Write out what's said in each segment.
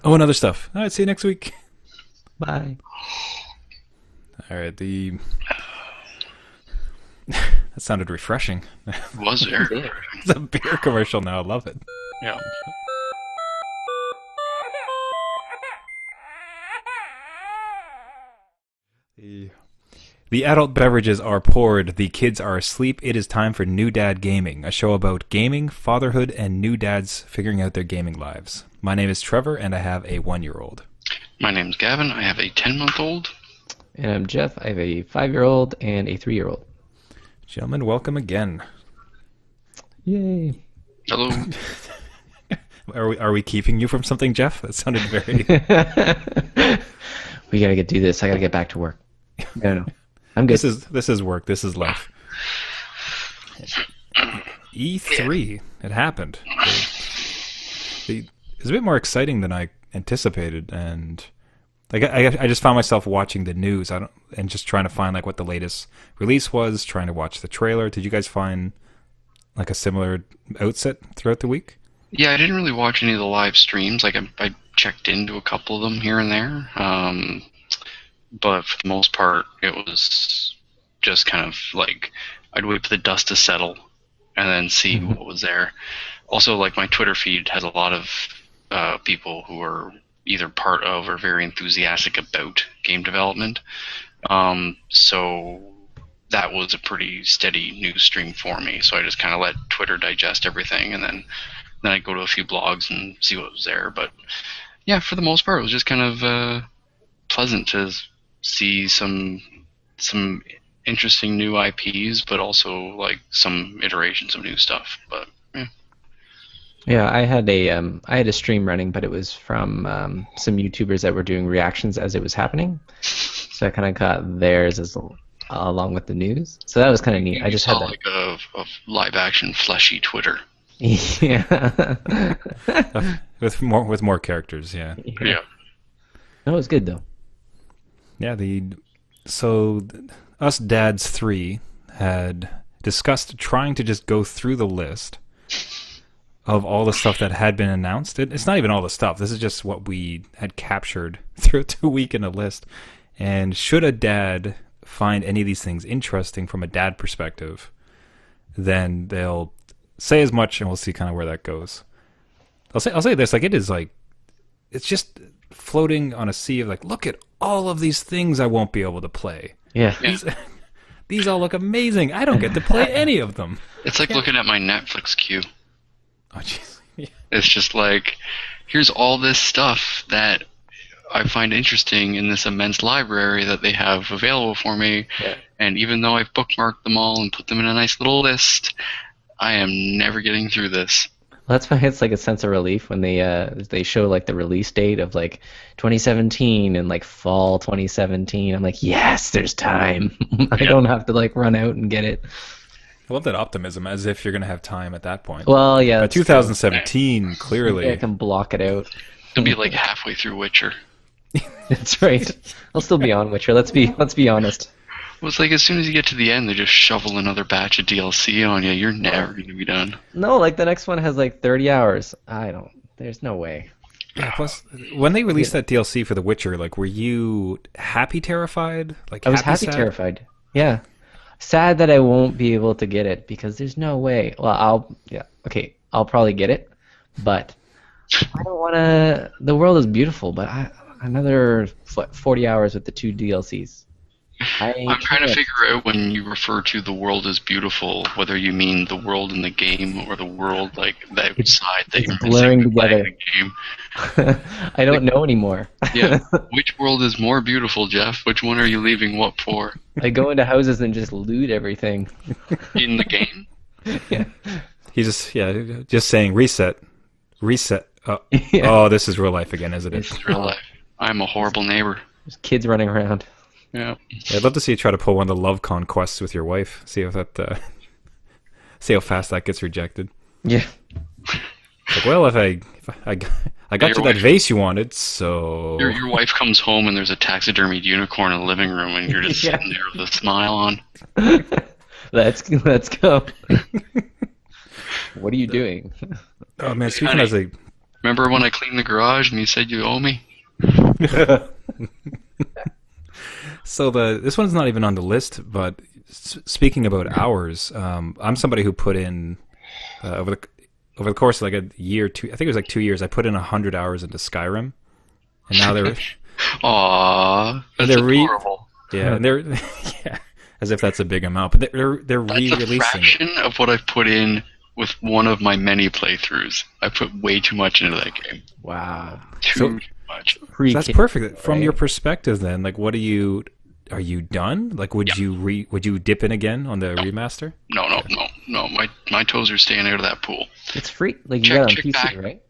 Oh, and other stuff. All right, see you next week. Bye. All right, that sounded refreshing. Was there? It's a beer commercial now. I love it. Yeah. The adult beverages are poured, the kids are asleep, it is time for New Dad Gaming, a show about gaming, fatherhood, and new dads figuring out their gaming lives. My name is Trevor, and I have a 1-year-old. My name's Gavin. I have a 10-month-old. And I'm Jeff. I have a 5-year-old and a 3-year-old. Gentlemen, welcome again. Yay. Hello. Are we keeping you from something, Jeff? That sounded very... We gotta do this. I gotta get back to work. No. I'm good. This is work. This is life. E3. It happened. It was a bit more exciting than I anticipated, and I just found myself watching the news. And just trying to find like what the latest release was. Trying to watch the trailer. Did you guys find like a similar outset throughout the week? Yeah, I didn't really watch any of the live streams. Like I checked into a couple of them here and there. But for the most part, it was just kind of like I'd wait for the dust to settle and then see what was there. Also, like my Twitter feed has a lot of people who are either part of or very enthusiastic about game development. So that was a pretty steady news stream for me. So I just kind of let Twitter digest everything, and then I'd go to a few blogs and see what was there. But yeah, for the most part, it was just kind of pleasant to see some interesting new IPs, but also like some iterations of new stuff. But yeah. Yeah, I had a stream running, but it was from some YouTubers that were doing reactions as it was happening. So I kind of got theirs along with the news. So that was kind of neat. I just saw had like a live action fleshy Twitter. Yeah. with more characters, yeah. Yeah. That was good though. Yeah, us dads 3 had discussed trying to just go through the list of all the stuff that had been announced. It's not even all the stuff. This is just what we had captured throughout the week in a list. And should a dad find any of these things interesting from a dad perspective, then they'll say as much, and we'll see kind of where that goes. I'll say this, like it's just floating on a sea of like, look at all of these things I won't be able to play. Yeah. These all look amazing. I don't get to play any of them. It's like looking at my Netflix queue. Oh, jeez. Yeah. It's just like, here's all this stuff that I find interesting in this immense library that they have available for me. Yeah. And even though I've bookmarked them all and put them in a nice little list, I am never getting through this. Well, that's why it's like a sense of relief when they show like the release date of like 2017 and like fall 2017. I'm like, yes, there's time. I don't have to like run out and get it. I love that optimism, as if you're going to have time at that point. Well, yeah. By 2017, clearly. I can block it out. It'll be like halfway through Witcher. That's right. I'll still be on Witcher. Let's be honest. Well, it's like as soon as you get to the end, they just shovel another batch of DLC on you. You're never going to be done. No, like the next one has like 30 hours. There's no way. Yeah, plus, when they released that DLC for The Witcher, like, were you happy, terrified? Like, I was happy, sad? terrified. Yeah. Sad that I won't be able to get it because there's no way. Well, I'll probably get it, but I don't want to. The world is beautiful, but another 40 hours with the 2 DLCs. I'm trying to figure out when you refer to the world as beautiful, whether you mean the world in the game or the world like the outside that you're blurring together. In the game. I don't know anymore. Yeah, which world is more beautiful, Jeff? Which one are you leaving what for? I go into houses and just loot everything. In the game? Yeah. He's just saying reset. Oh, Yeah. Oh, this is real life again, isn't it? This is real life. I'm a horrible neighbor. There's kids running around. Yeah. I'd love to see you try to pull one of the love conquests with your wife. See if that, see how fast that gets rejected. Yeah. Like, well, if I got you that vase you wanted, so Your wife comes home and there's a taxidermied unicorn in the living room, and you're just Yeah. sitting there with a smile on. Let's go. What are you doing? Oh man, speaking as a Remember when I cleaned the garage and you said you owe me? So this one's not even on the list, but speaking about hours, I'm somebody who put in over the course of like a year, two. I think it was like 2 years. I put in 100 hours into Skyrim, and now they're Aww, that's they're adorable. yeah, and they're yeah, as if that's a big amount, but they're That's a re-releasing it. fraction of what I've put in with one of my many playthroughs. I put way too much into that game. Wow. Too much. So that's perfect. From your perspective, then, like, are you done? Like, would you dip in again on the remaster? No. My toes are staying out of that pool. It's free. Like, you got it on PC, back. right?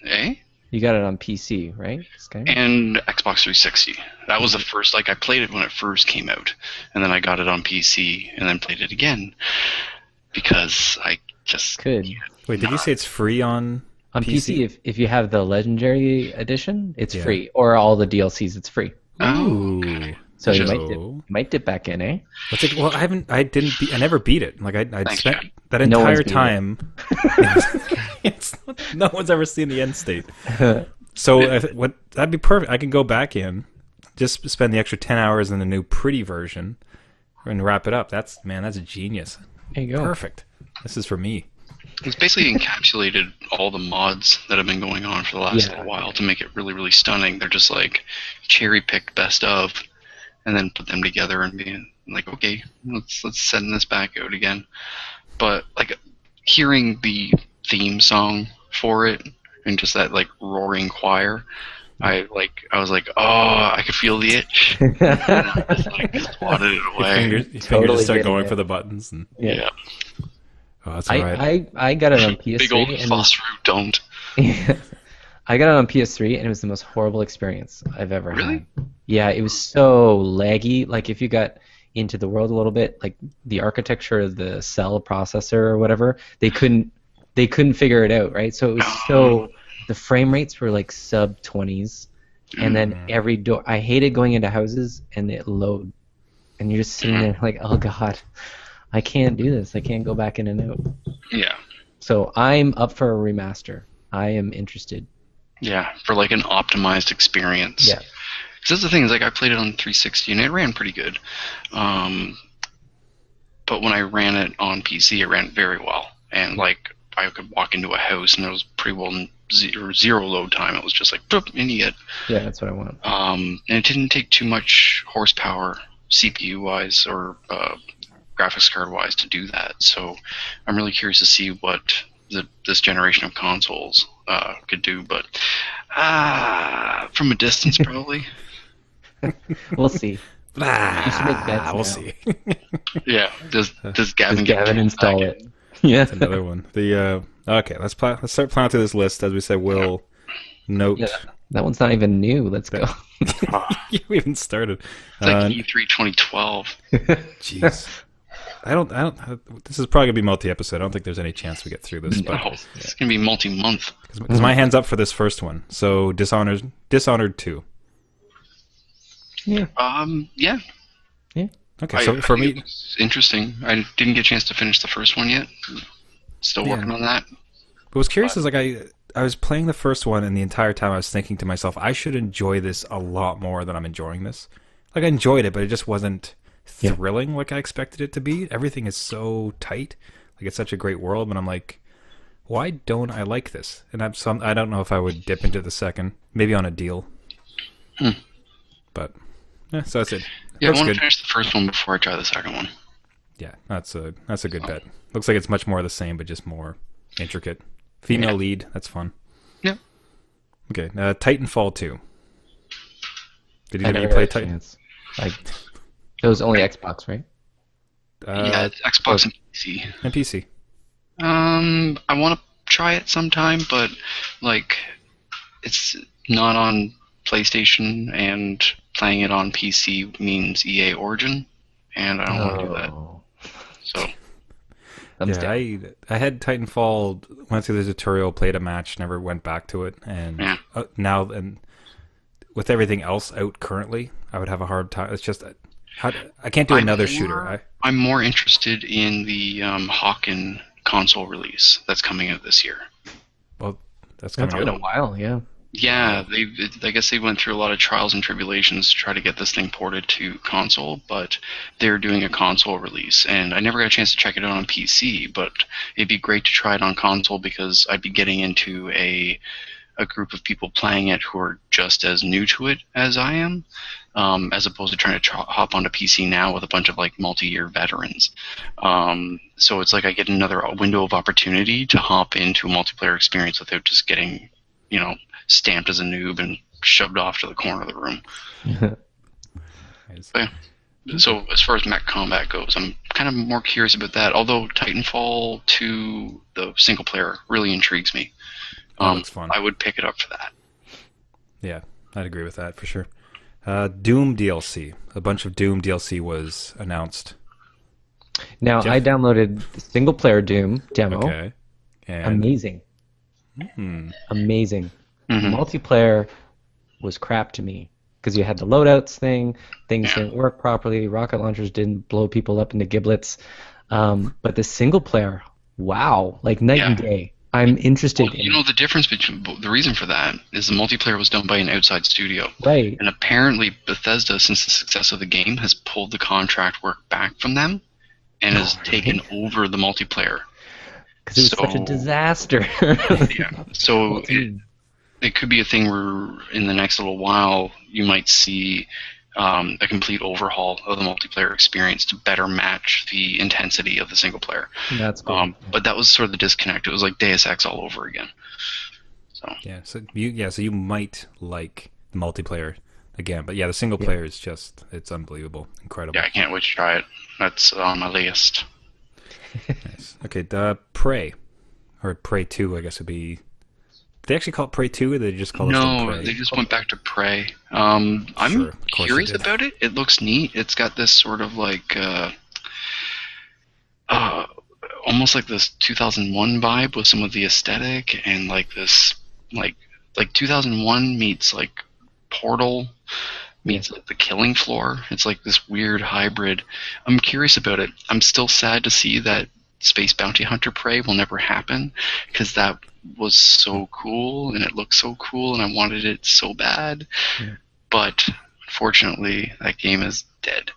Eh? You got it on PC, right? Skyrim? And Xbox 360. That was the first, like, I played it when it first came out. And then I got it on PC and then played it again. Because I just... Could. Wait, did you say it's free on PC? If you have the Legendary Edition, it's free. Or all the DLCs, it's free. Ooh. So you might dip back in, eh? Well, I never beat it. Like I'd Thanks, spent Jack. that No entire one's beat time. No one's ever seen the end state. So that'd be perfect. I can go back in, just spend the extra 10 hours in the new pretty version, and wrap it up. That's a genius. There you go. Perfect. This is for me. It's basically encapsulated all the mods that have been going on for the last little while to make it really, really stunning. They're just like cherry-picked best of, and then put them together and be like, okay, let's send this back out again. But like hearing the theme song for it and just that like roaring choir, I was like, oh, I could feel the itch. And I just swatted it away. Your fingers just start going for the buttons. And... Yeah. Oh, that's all right. I got it on PS3. Big old fuss root don't. I got it on PS3, and it was the most horrible experience I've ever Really? had. Yeah, it was so laggy. Like, if you got into the world a little bit, like the architecture of the cell processor or whatever, they couldn't figure it out, right? So it was the frame rates were like sub 20s, and then every door. I hated going into houses and it load, and you're just sitting there like, oh god, I can't do this. I can't go back in and out. Yeah. So I'm up for a remaster. I am interested. Yeah, for like an optimized experience. Yeah. Because that's the thing, is like I played it on 360 and it ran pretty good. But when I ran it on PC, it ran very well. And like I could walk into a house and it was pretty well zero load time. It was just like, boop, and you get. Yeah, that's what I want. And it didn't take too much horsepower, CPU-wise or graphics card-wise, to do that. So I'm really curious to see what this generation of consoles could do, but from a distance, probably. We'll see. You should make bets We'll now. see. Yeah. Does Gavin install it? Yeah. That's another one. Okay, let's start plowing through this list. As we said, we'll note. Yeah, that one's not even new. Let's go. We haven't started. It's like E3 2012. Jeez. I don't. This is probably gonna be multi-episode. I don't think there's any chance we get through this. No, it's gonna be multi-month. Because my hand's up for this first one. So Dishonored 2. Yeah. Yeah. Yeah. Okay, so for me, it's interesting. I didn't get a chance to finish the first one yet. Still working on that. What was curious is like I was playing the first one, and the entire time I was thinking to myself, I should enjoy this a lot more than I'm enjoying this. Like I enjoyed it, but it just wasn't thrilling like I expected it to be. Everything is so tight. Like it's such a great world, but I'm like, why don't I like this? And I don't know if I would dip into the second, maybe on a deal. But yeah, so that's it. Yeah, I want to finish the first one before I try the second one. Yeah, that's a good bet. Looks like it's much more the same, but just more intricate. Female lead, that's fun. Yeah. Okay, Titanfall 2. Did either of you play Titan? Like, it was only Xbox, right? Yeah, it's Xbox and PC. And PC. I want to try it sometime, but like, it's not on PlayStation, and playing it on PC means EA Origin, and I don't want to do that. So. I had Titanfall, went through the tutorial, played a match, never went back to it, and now with everything else out currently, I would have a hard time. It's just I can't do another shooter. I'm more interested in the Hawken console release that's coming out this year. Well, That's That's coming been out. a while, yeah. Yeah, I guess they went through a lot of trials and tribulations to try to get this thing ported to console, but they're doing a console release, and I never got a chance to check it out on PC, but it'd be great to try it on console because I'd be getting into a group of people playing it who are just as new to it as I am, as opposed to trying to hop onto PC now with a bunch of like multi-year veterans. So it's like I get another window of opportunity to hop into a multiplayer experience without just getting, stamped as a noob and shoved off to the corner of the room. Nice. But, yeah. So as far as mech combat goes, I'm kind of more curious about that. Although Titanfall 2, the single player, really intrigues me. Looks fun. I would pick it up for that. Yeah, I'd agree with that for sure. Doom DLC. A bunch of Doom DLC was announced. Now, Jeff? I downloaded the single-player Doom demo. Okay. And Amazing. Amazing. Mhm. Multiplayer was crap to me because you had the loadouts thing, things didn't work properly, rocket launchers didn't blow people up into giblets. But the single player, wow, like night and day. I'm interested Well, in the difference between the reason for that is the multiplayer was done by an outside studio. right. And apparently Bethesda, since the success of the game, has pulled the contract work back from them and has taken over the multiplayer. Because it was such a So- disaster. Yeah. So it could be a thing where in the next little while you might see a complete overhaul of the multiplayer experience to better match the intensity of the single player. That's cool. But that was sort of the disconnect. It was like Deus Ex all over again. So yeah, so you might like the multiplayer again, but yeah, the single player is it's unbelievable, incredible. yeah, I can't wait to try it. That's on my list. Nice. Okay, Prey, or Prey 2, I guess would be. Did they actually call it Prey 2, or did they just call it No, Prey? they just went back to Prey. I'm Sure, of course curious they did. about it. It looks neat. It's got this sort of like almost like this 2001 vibe with some of the aesthetic and like this like 2001 meets like Portal meets like the Killing Floor. It's like this weird hybrid. I'm curious about it. I'm still sad to see that Space Bounty Hunter Prey will never happen because that was so cool and it looked so cool and I wanted it so bad. Yeah. But unfortunately, that game is dead.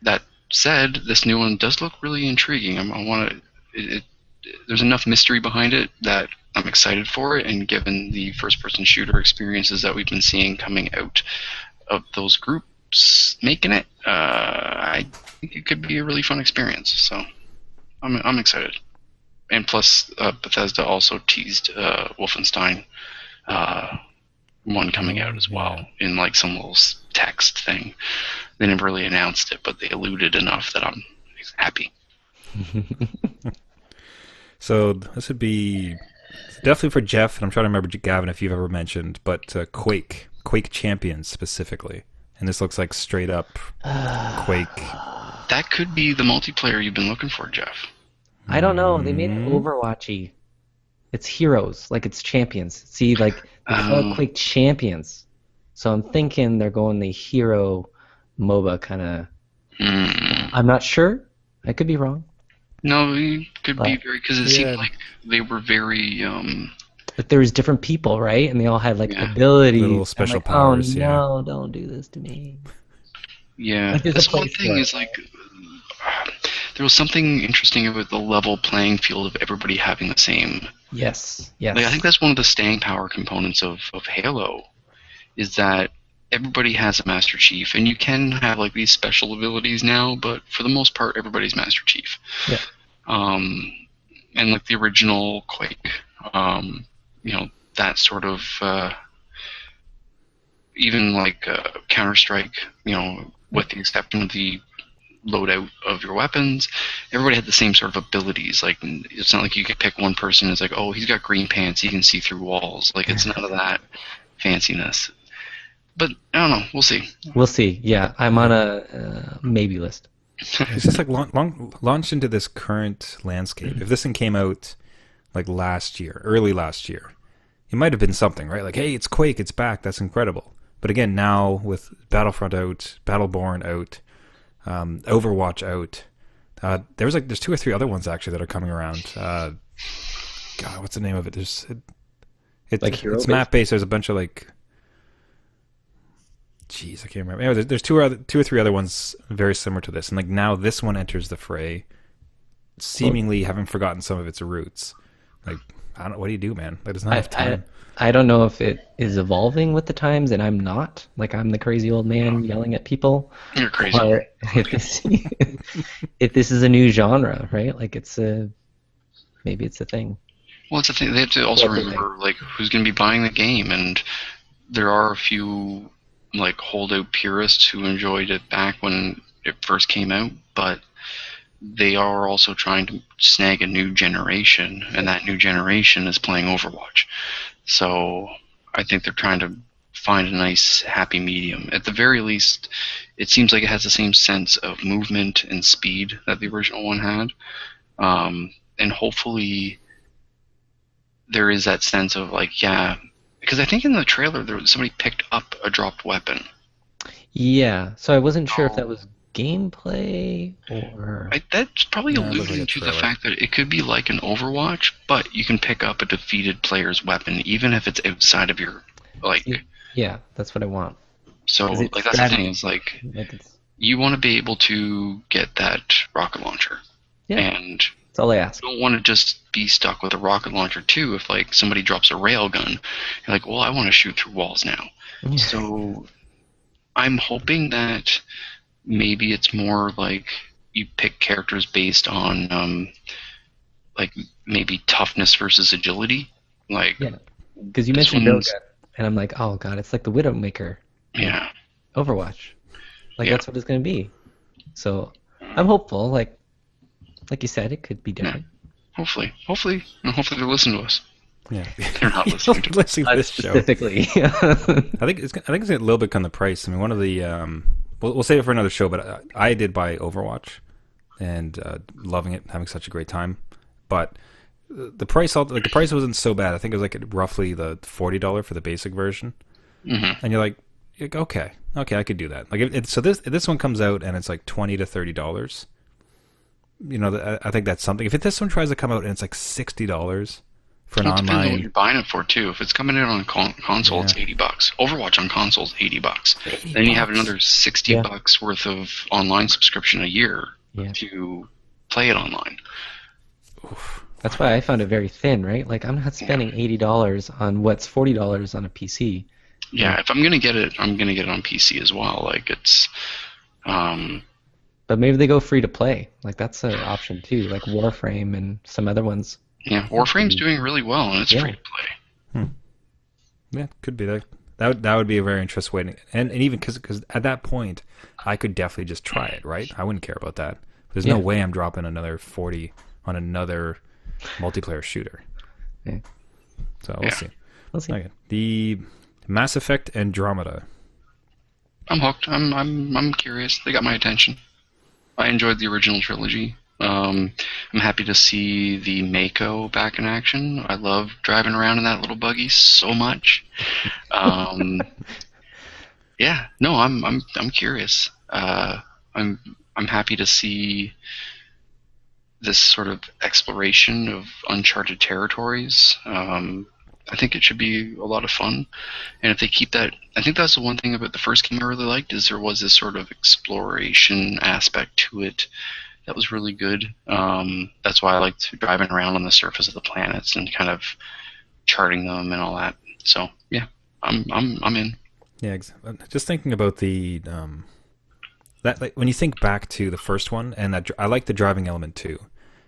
That said, this new one does look really intriguing. I want to. There's enough mystery behind it that I'm excited for it, and given the first-person shooter experiences that we've been seeing coming out of those groups making it, I think it could be a really fun experience. So I'm excited. And plus, Bethesda also teased Wolfenstein one coming out as well in like some little text thing. They never really announced it, but they alluded enough that I'm happy. So this would be definitely for Jeff, and I'm trying to remember, Gavin, if you've ever mentioned, but Quake Champions specifically. And this looks like straight up Quake. That could be the multiplayer you've been looking for, Jeff. I don't know. They made it Overwatchy. It's heroes, like it's champions. See, like they call it Quake Champions. So I'm thinking they're going the hero MOBA kind of. I'm not sure. I could be wrong. No, you could be very because it Yeah. seemed like they were very. But there was different people, right? And they all had like abilities. Little special I'm like, powers, Oh yeah. no! Don't do this to me. Yeah, Like, there's that's a one place thing. for it. Is like there was something interesting about the level playing field of everybody having the same. Yes. Like, I think that's one of the staying power components of Halo, is that everybody has a Master Chief, and you can have like these special abilities now, but for the most part, everybody's Master Chief. Yeah. And like the original Quake, that sort of even like Counter-Strike, with the exception of the loadout of your weapons, everybody had the same sort of abilities. Like, it's not like you could pick one person. It's like, oh, he's got green pants, he can see through walls. Like, it's none of that fanciness. But I don't know. We'll see. We'll see. Yeah, I'm on a maybe list. It's just like launched into this current landscape. If this thing came out like early last year, it might have been something, right? Like, hey, it's Quake, it's back, that's incredible. But again, now with Battlefront out, Battleborn out, Overwatch out, there's 2 or 3 other ones actually that are coming around. God, what's the name of it? It's Like hero it's based? map based. There's a bunch of like, jeez, I can't remember. Anyway, there's two or three other ones very similar to this, and like now this one enters the fray, seemingly having forgotten some of its roots. Like, I don't know, what do you do, man? Like, there's not enough time. I don't know if it is evolving with the times, and I'm not. Like, I'm the crazy old man yelling at people. You're crazy. Or if this is a new genre, right? Like, maybe it's a thing. Well, it's a thing. They have to also What's the remember like who's going to be buying the game, and there are a few like holdout purists who enjoyed it back when it first came out, but they are also trying to snag a new generation, and that new generation is playing Overwatch. So I think they're trying to find a nice happy medium. At the very least, it seems like it has the same sense of movement and speed that the original one had, and hopefully there is that sense of like, yeah, because I think in the trailer somebody picked up a dropped weapon. Yeah, so I wasn't sure if that was gameplay or... That's probably Yeah, it looks like alluding a to the trailer. fact that it could be like an Overwatch, but you can pick up a defeated player's weapon, even if it's outside of your, like... Yeah, that's what I want. So, Is it like, that's the strategy? thing, is, like, Like it's... you want to be able to get that rocket launcher. Yeah, And that's all I ask. you don't want to just be stuck with a rocket launcher, too, if, like, somebody drops a railgun. You're like, well, I want to shoot through walls now. So, I'm hoping that maybe it's more like you pick characters based on, like, maybe toughness versus agility. Like, Yeah, because you this mentioned one's- Railgun, and I'm like, oh god, it's like the Widowmaker yeah. Overwatch. Like Yeah. that's what it's gonna be. So I'm hopeful. Like you said, it could be different. Hopefully, and hopefully they'll listen to us. Yeah, They're not listening to us. listening to this show. Specifically. I think it's a little bit on the price. I mean, one of the we'll save it for another show. But I did buy Overwatch, and loving it, having such a great time. But the price, like the price wasn't so bad. I think it was like roughly the $40 for the basic version, and you're like, okay, I could do that. Like, so this one comes out and it's like $20 to $30. You know, I think that's something. If this one tries to come out and it's like $60 for an Well, it depends on what online, you're buying it for too. If it's coming out on console, it's Yeah. $80. Overwatch on console is $80. Then you have another $60 worth of online subscription a year Yeah. to play it online. That's why I found it very thin, right? Like I'm not spending $80 on what's $40 on a PC. Yeah, if I'm gonna get it, I'm gonna get it on PC as well. Like it's, But maybe they go free to play. Like that's an option too. Like Warframe and some other ones. yeah, Warframe's doing really well and it's Yeah. free to play. yeah, could be that. That would be a very interesting way, and even because at that point, I could definitely just try it, right? I wouldn't care about that. There's no Yeah. way I'm dropping another 40 on another multiplayer shooter. Yeah. So we'll Yeah. see. We'll see. Okay. The Mass Effect Andromeda. I'm hooked. I'm curious. They got my attention. I enjoyed the original trilogy. I'm happy to see the Mako back in action. I love driving around in that little buggy so much. Yeah, no, I'm curious. I'm happy to see this sort of exploration of uncharted territories. I think it should be a lot of fun, and if they keep that, I think that's the one thing about the first game I really liked is there was this sort of exploration aspect to it that was really good. That's why I liked driving around on the surface of the planets and kind of charting them and all that. So yeah, I'm in. Yeah, just thinking about the that like, when you think back to the first one, and that I like the driving element too.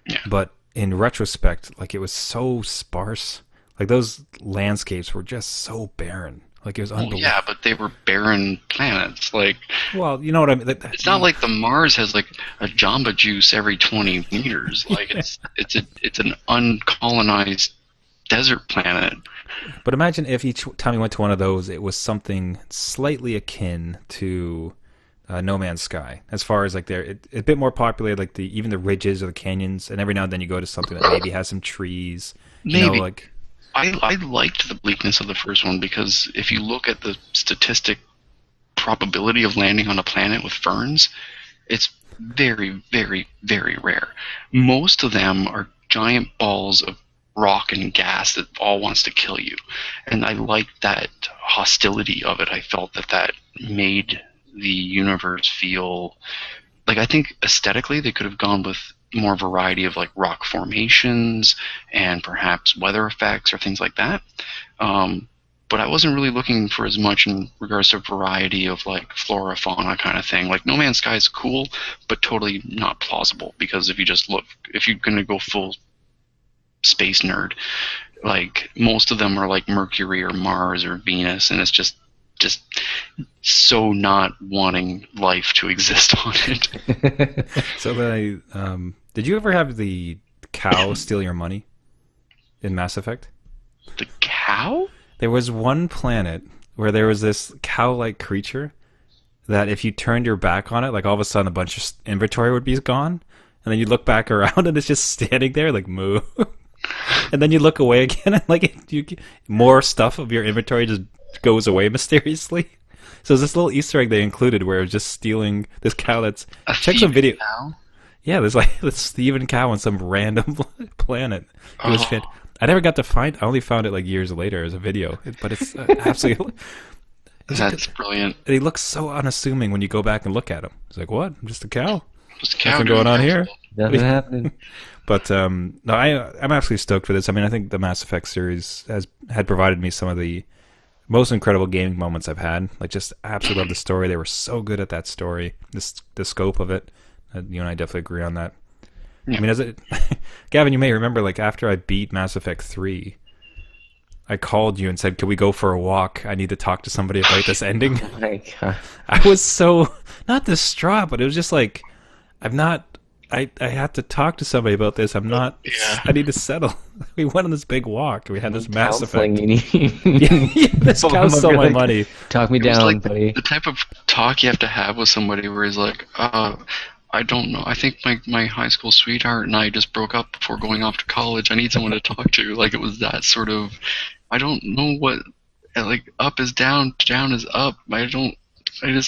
Yeah. But in retrospect, like it was so sparse. Like those landscapes were just so barren. Like it was Well, unbelievable. yeah, but they were barren planets. Like Well, you know what I mean. it's not like the Mars has like a Jamba Juice every 20 meters. Like it's an uncolonized desert planet. But imagine if each time you went to one of those, it was something slightly akin to No Man's Sky, as far as like they're a bit more populated, like even the ridges or the canyons, and every now and then you go to something that maybe has some trees. You know, Maybe. like I liked the bleakness of the first one because if you look at the statistic probability of landing on a planet with ferns, it's very, very, very rare. Most of them are giant balls of rock and gas that all wants to kill you. And I liked that hostility of it. I felt that made the universe feel like, I think aesthetically they could have gone with more variety of like rock formations and perhaps weather effects or things like that. But I wasn't really looking for as much in regards to variety of like flora, fauna kind of thing. Like No Man's Sky is cool, but totally not plausible, because if you're going to go full space nerd, like most of them are like Mercury or Mars or Venus, and it's just so not wanting life to exist on it. So did you ever have the cow steal your money in Mass Effect? The cow? There was one planet where there was this cow-like creature that if you turned your back on it, like all of a sudden a bunch of inventory would be gone, and then you look back around and it's just standing there like moo. And then you look away again and like more stuff of your inventory just goes away mysteriously. So there's this little Easter egg they included where it was just stealing this cow that's... Check some video. Cow? Yeah, there's like this Steven cow on some random planet. It was I never got to find. I only found it like years later as a video, but it's absolutely. That's brilliant. He looks so unassuming when you go back and look at him. It's like, what? I'm just a cow. Just a cow. Nothing going on here. Nothing happening. But no, I'm absolutely stoked for this. I mean, I think the Mass Effect series had provided me some of the most incredible gaming moments I've had. Like, just absolutely love the story. They were so good at that story. The scope of it. You and I definitely agree on that. Yeah. I mean, Gavin, you may remember, like, after I beat Mass Effect 3, I called you and said, "Can we go for a walk? I need to talk to somebody about this ending." Oh my God. I was so, not distraught, but it was just like, I had to talk to somebody about this. I need to settle. We went on this big walk. We had this Mass Effect. This cow stole my money. Talk me down, like buddy. The type of talk you have to have with somebody where he's like, I don't know. I think my high school sweetheart and I just broke up before going off to college. I need someone to talk to. Like, it was that sort of, I don't know what, like, up is down, down is up. Let's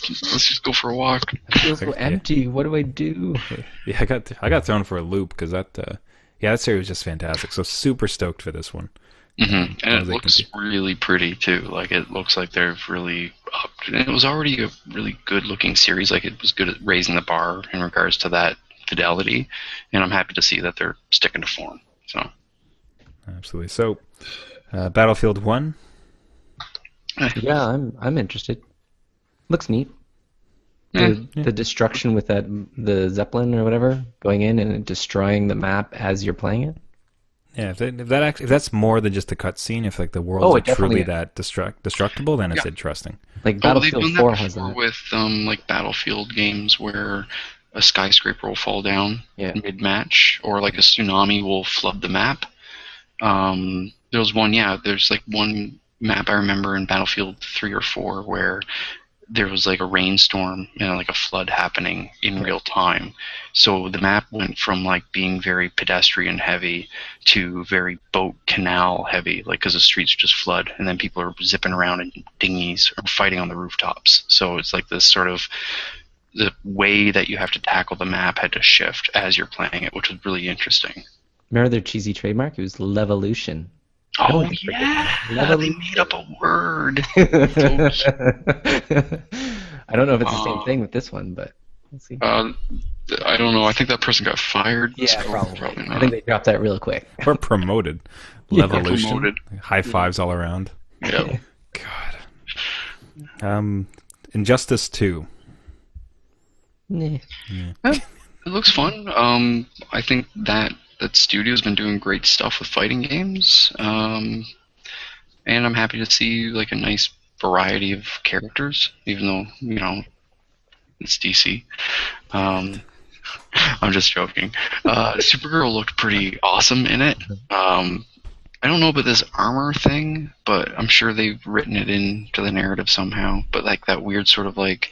just go for a walk. I feel so empty. What do I do? Yeah, I got thrown for a loop because that series was just fantastic. So super stoked for this one. Mm-hmm. And it looks really pretty too. Like, it looks like they've really upped. And it was already a really good-looking series. Like, it was good at raising the bar in regards to that fidelity. And I'm happy to see that they're sticking to form. So, absolutely. So, Battlefield 1. Yeah, I'm interested. Looks neat. The destruction with the Zeppelin or whatever going in and destroying the map as you're playing it. Yeah, if that's more than just a cutscene, if like the world is truly that destructible, then it's interesting. Like Battlefield 4 has that with like Battlefield games where a skyscraper will fall down mid-match, or like a tsunami will flood the map. There's like one map I remember in Battlefield 3 or 4 where there was like a rainstorm and like a flood happening in real time. So the map went from like being very pedestrian heavy to very boat canal heavy, like, because the streets just flood and then people are zipping around in dinghies or fighting on the rooftops. So it's like this sort of, the way that you have to tackle the map had to shift as you're playing it, which was really interesting. Remember their cheesy trademark? It was Levolution. Oh, yeah! They made up a word. I don't know if it's the same thing with this one, but let's see. I don't know. I think that person got fired. Yeah, so probably not. I think they dropped that real quick. Or promoted. Levolution. Promoted. High fives all around. Yeah. God. Injustice 2. Yeah. It looks fun. I think that studio's been doing great stuff with fighting games, and I'm happy to see like a nice variety of characters, even though it's DC. I'm just joking. Supergirl looked pretty awesome in it. I don't know about this armor thing, but I'm sure they've written it into the narrative somehow. But like that weird sort of like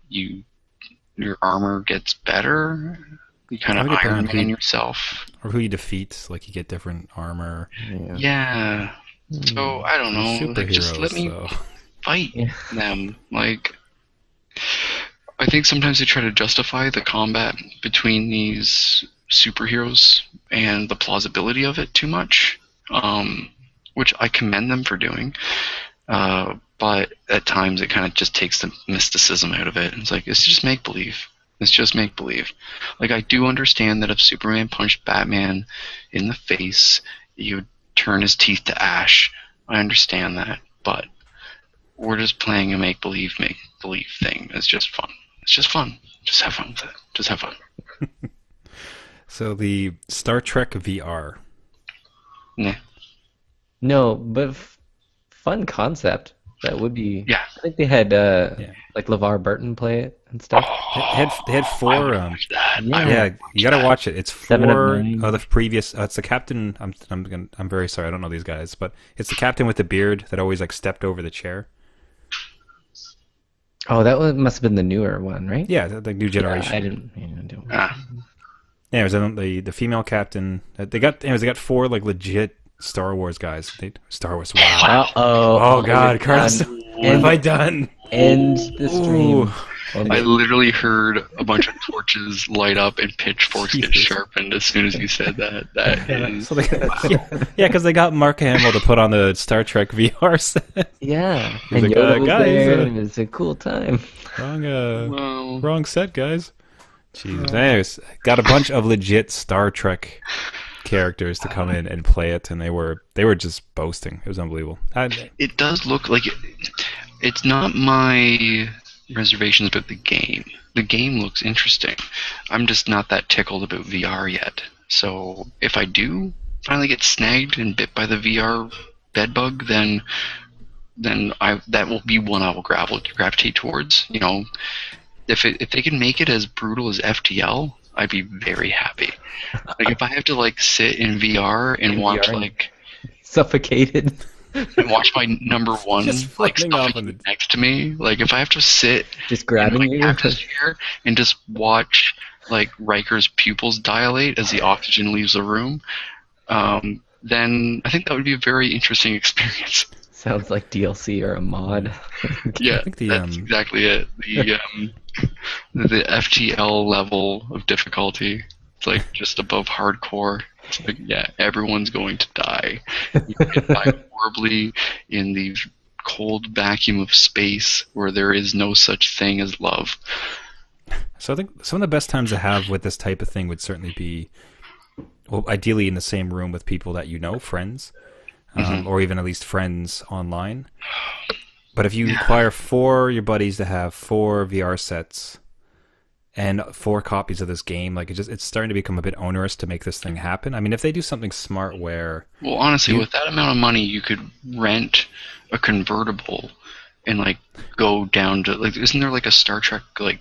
your armor gets better. You kind of Iron Man yourself. Or who you defeat, like you get different armor. Yeah. So, I don't know. Like, just let me fight them. Like, I think sometimes they try to justify the combat between these superheroes and the plausibility of it too much. which I commend them for doing. But at times it kind of just takes the mysticism out of it. It's like, it's just make believe. It's just make believe. Like, I do understand that if Superman punched Batman in the face, he would turn his teeth to ash. I understand that, but we're just playing a make believe thing. It's just fun. It's just fun. Just have fun with it. Just have fun. So the Star Trek VR. Yeah. No, but fun concept. That would be. Yeah. I think they had like LeVar Burton play it and stuff. They had four. I would watch that. Yeah. I would Yeah, watch you gotta that. watch it. It's 7 of four 9. of the previous. It's the captain. I'm very sorry. I don't know these guys, but it's the captain with the beard that always like stepped over the chair. Oh, that one must have been the newer one, right? Yeah, the new Yeah, generation. I didn't. Ah. Anyways, the female captain. They got four like legit Star Wars guys. Star Wars. Wow. Uh-oh. Oh God, Curtis, what have I done? End the stream. Ooh. I literally heard a bunch of torches light up and pitchforks get Jesus. sharpened as soon as you said that. That is So yeah, because they got Mark Hamill to put on the Star Trek VR set. Yeah. He's And like, Yoda was guys, there, and it was a cool time. well, Wrong set, guys. Jeez. Anyways, got a bunch of legit Star Trek characters to come in and play it, and they were just boasting. It was unbelievable. it does look like it's not my reservations about the game. The game looks interesting. I'm just not that tickled about VR yet. So if I do finally get snagged and bit by the VR bedbug, then that will be one I will gravitate towards. You know, if they can make it as brutal as FTL, I'd be very happy. Like if I have to like sit in VR and watch VR. like Suffocated. and watch my number one Just like floating off stuffing on the- next to me, like if I have to sit Just in grabbing my you. captain's chair and just watch like Riker's pupils dilate as the oxygen leaves the room, then I think that would be a very interesting experience. Sounds like DLC or a mod. Yeah, think the, that's exactly it. The FTL level of difficulty, it's like just above hardcore. It's like, yeah, everyone's going to die. You can die horribly in the cold vacuum of space where there is no such thing as love. So I think some of the best times to have with this type of thing would certainly be, well, ideally in the same room with people that you know, friends, or even at least friends online. But if you require your buddies to have 4 VR sets and 4 copies of this game, like it's starting to become a bit onerous to make this thing happen. I mean, if they do something smart where... Well, honestly, with that amount of money, you could rent a convertible and like go down to like, isn't there like a Star Trek like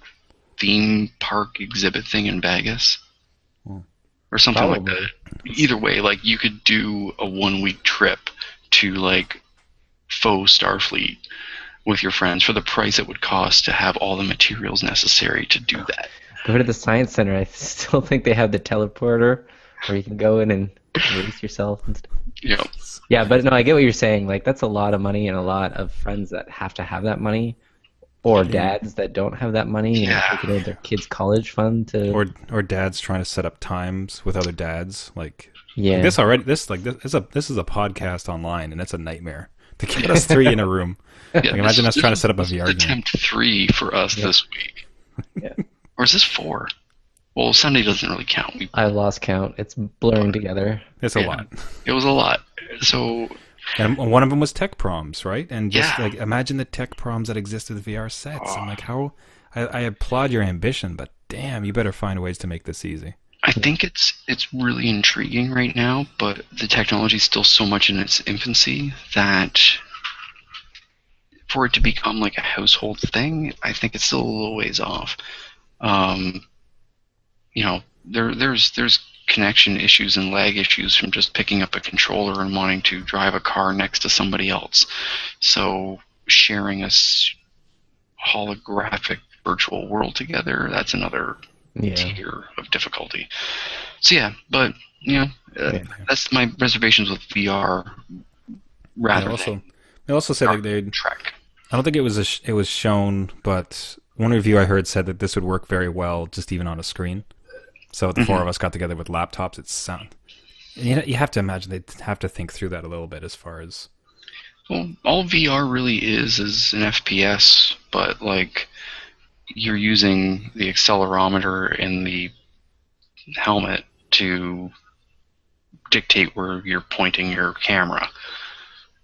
theme park exhibit thing in Vegas? Or something like Probably. that. Either way, like you could do a 1-week trip to like faux Starfleet with your friends for the price it would cost to have all the materials necessary to do that. Go to the science center. I still think they have the teleporter where you can go in and release yourself and stuff. You know, Yeah, but no, I get what you're saying. Like, that's a lot of money and a lot of friends that have to have that money, or dads that don't have that money and Yeah. take it out of their kids' college fund to. Or dads trying to set up times with other dads. Like, Yeah. this is a podcast online, and it's a nightmare to get us 3 in a room. Like, imagine us trying to set up a VR game. Attempt 3 for us this week. Yeah. Or is this 4? Well, Sunday doesn't really count. I lost count. It's blurring together. It's a lot. It was a lot. So And one of them was tech proms, right? And just Yeah. like imagine the tech proms that exist with VR sets. I'm like, how? I applaud your ambition, but damn, you better find ways to make this easy. I think it's really intriguing right now, but the technology is still so much in its infancy that for it to become like a household thing, I think it's still a little ways off. You know, there's connection issues and lag issues from just picking up a controller and wanting to drive a car next to somebody else. So sharing a holographic virtual world together, that's another Yeah. tier of difficulty. So yeah, but you know, that's my reservations with VR. Rather They also said like than Trek. I don't think it was shown, but one review I heard said that this would work very well just even on a screen. So if the 4 of us got together with laptops, You have to imagine they'd have to think through that a little bit as far as. Well, all VR really is an FPS, but like you're using the accelerometer in the helmet to dictate where you're pointing your camera.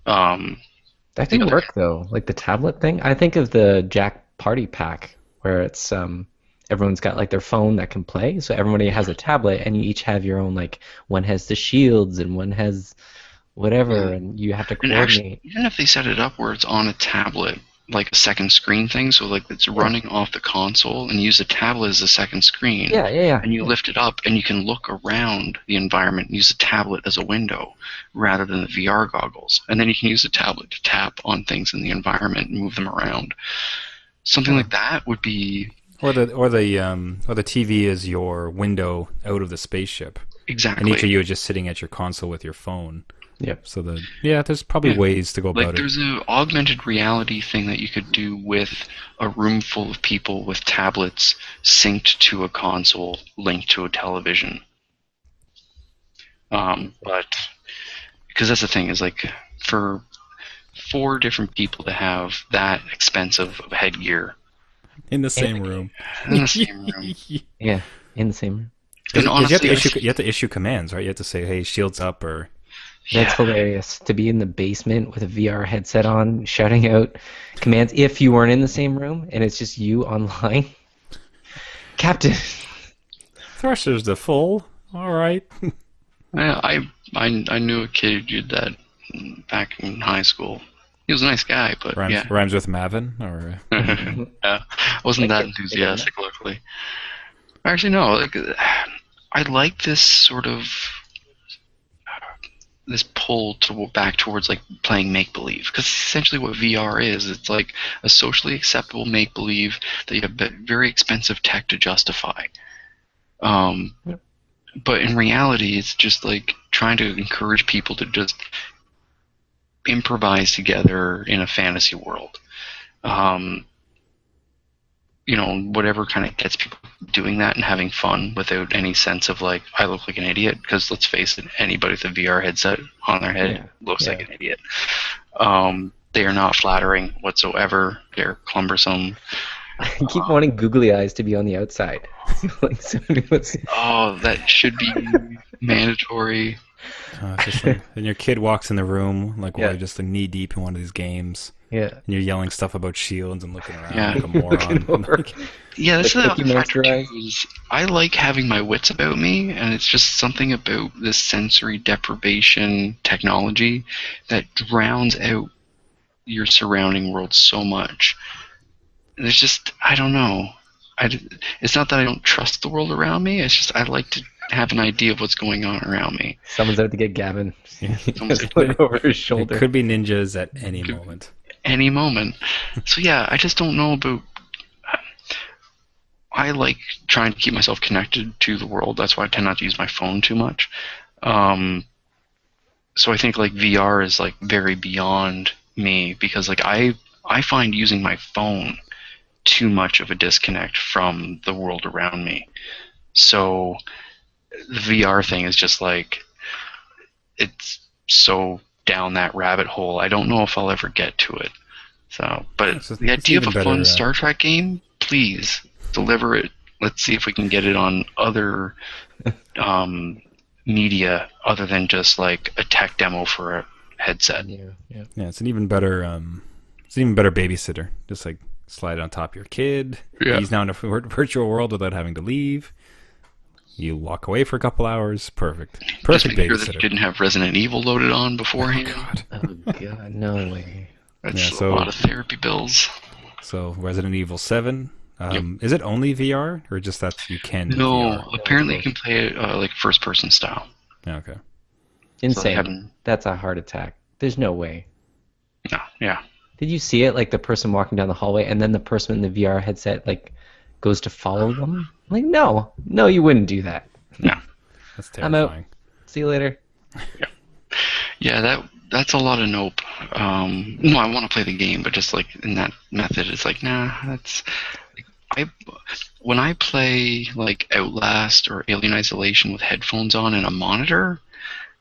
That can work though, like the tablet thing. I think of the Jack Party Pack where it's everyone's got like their phone that can play, so everybody has a tablet, and you each have your own, like one has the shields and one has whatever, and you have to coordinate. Actually, even if they set it up where it's on a tablet, like a second screen thing, so like it's running off the console, and use the tablet as a second screen. Yeah. And you lift it up, and you can look around the environment and use the tablet as a window rather than the VR goggles. And then you can use the tablet to tap on things in the environment and move them around. Something like that would be. Or the TV is your window out of the spaceship. Exactly. And each of you are just sitting at your console with your phone. Yep. So there's probably ways to go about it. There's an augmented reality thing that you could do with a room full of people with tablets synced to a console linked to a television. But because that's the thing, is like for 4 different people to have that expensive of headgear in the same room. in the same room. Yeah, in the same room. And honestly, you have to issue commands, right? You have to say, "Hey, shields up," or. That's hilarious. To be in the basement with a VR headset on, shouting out commands if you weren't in the same room and it's just you online. Captain. Thrusters to full. All right. I knew a kid who did that back in high school. He was a nice guy, but rhymes with Mavin, or. Yeah, I wasn't that enthusiastic, luckily. Actually, no. Like, I like this sort of. This pull back towards like playing make-believe, because essentially what VR is, it's like a socially acceptable make-believe that you have very expensive tech to justify. But in reality, it's just like trying to encourage people to just improvise together in a fantasy world. Whatever kind of gets people doing that and having fun without any sense of like, I look like an idiot, because let's face it, anybody with a VR headset on their head looks like an idiot. They are not flattering whatsoever. They're cumbersome. I keep wanting googly eyes to be on the outside. Like that should be mandatory. Just like, and your kid walks in the room while you're just knee deep in one of these games. Yeah. And you're yelling stuff about shields and looking around like a moron. That's the factor too. I like having my wits about me, and it's just something about this sensory deprivation technology that drowns out your surrounding world so much. There's just, I don't know. It's not that I don't trust the world around me. It's just I like to have an idea of what's going on around me. Someone's out to get Gavin. Just look over his shoulder. It could be ninjas at any moment. Any moment. So I just don't know about. I like trying to keep myself connected to the world. That's why I tend not to use my phone too much. So I think like VR is like very beyond me, because like I find using my phone too much of a disconnect from the world around me. So the VR thing is just like, it's so down that rabbit hole. I don't know if I'll ever get to it. So, but the idea of a fun Star Trek game, please deliver it. Let's see if we can get it on other media other than just like a tech demo for a headset. Yeah, it's an even better babysitter. Just like slide it on top of your kid. Yeah. He's now in a virtual world without having to leave. You walk away for a couple hours. Perfect just make babysitter. Sure that you didn't have Resident Evil loaded on beforehand. Oh God, no way. That's a lot of therapy bills. So Resident Evil 7. Is it only VR, or just that you can? No, VR? Apparently you can play it like first-person style. Okay. Insane. So that's a heart attack. There's no way. No, yeah. Did you see it? Like the person walking down the hallway, and then the person in the VR headset like goes to follow them. Like, no, you wouldn't do that. No, that's terrifying. I'm out. See you later. Yeah, that's a lot of nope. No, I want to play the game, but just like in that method, it's like, nah. That's when I play like Outlast or Alien Isolation with headphones on and a monitor,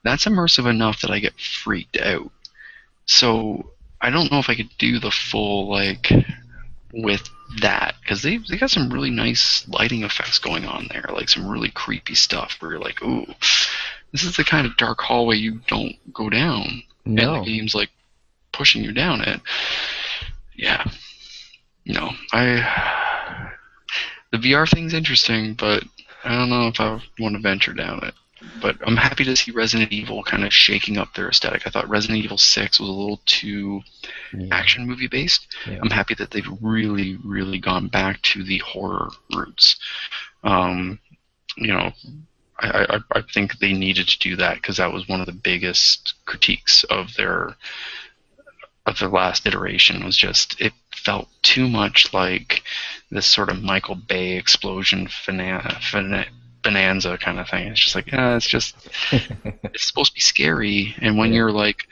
that's immersive enough that I get freaked out. So I don't know if I could do the full like with that, because they got some really nice lighting effects going on there, like some really creepy stuff where you're like, ooh, this is the kind of dark hallway you don't go down. No. And the game's like pushing you down it. Yeah. No. The VR thing's interesting, but I don't know if I want to venture down it. But I'm happy to see Resident Evil kind of shaking up their aesthetic. I thought Resident Evil 6 was a little too action movie based. Yeah. I'm happy that they've really, really gone back to the horror roots. You know, I think they needed to do that because that was one of the biggest critiques of their last iteration. Was just it felt too much like this sort of Michael Bay explosion bonanza kind of thing. It's just like, it's supposed to be scary, and when you're like,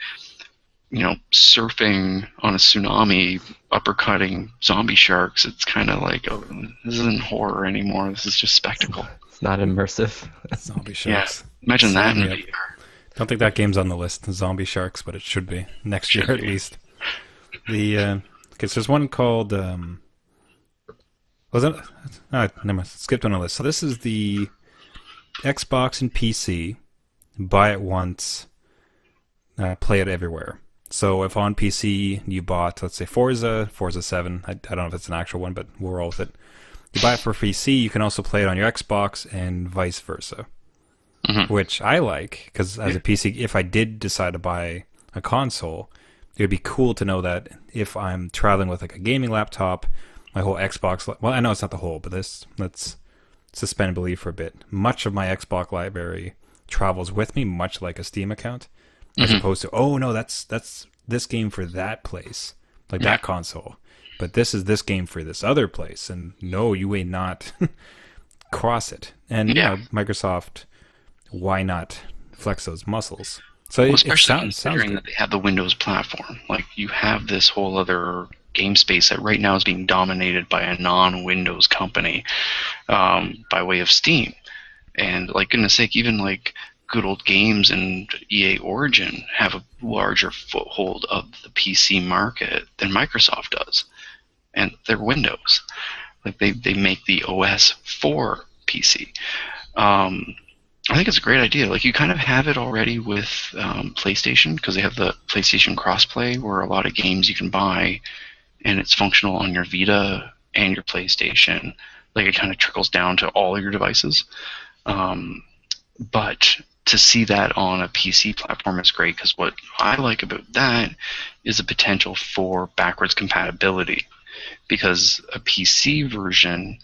you know, surfing on a tsunami, uppercutting zombie sharks, it's kind of like, oh, this isn't horror anymore. This is just spectacle. It's not immersive. Zombie sharks. Yeah, imagine that in Yep. VR. Don't think that game's on the list, Zombie Sharks, but it should be next year at least. The okay, so there's one called was it? Never mind. Skipped on the list. So this is the Xbox and PC. Buy it once, play it everywhere. So if on PC you bought, let's say Forza 7, I don't know if it's an actual one, but we'll roll with it. You buy it for PC, you can also play it on your Xbox and vice versa. Mm-hmm. Which I like, because as a PC, if I did decide to buy a console, it would be cool to know that if I'm traveling with like a gaming laptop, my whole Xbox, well, I know it's not the whole, but let's suspend belief for a bit. Much of my Xbox library travels with me, much like a Steam account, as opposed to, oh no, that's this game for that place, like that console, but this is this game for this other place, and no, you may not cross it. And you know, Microsoft, why not flex those muscles? So especially it sounds considering that they have the Windows platform. Like, you have this whole other game space that right now is being dominated by a non-Windows company by way of Steam. And, like, goodness sake, even, like, Good Old Games and EA Origin have a larger foothold of the PC market than Microsoft does. And they're Windows. Like, they make the OS for PC. I think it's a great idea. Like, you kind of have it already with PlayStation, because they have the PlayStation crossplay, where a lot of games you can buy, and it's functional on your Vita and your PlayStation. Like, it kind of trickles down to all of your devices. But to see that on a PC platform is great, because what I like about that is the potential for backwards compatibility. Because a PC version,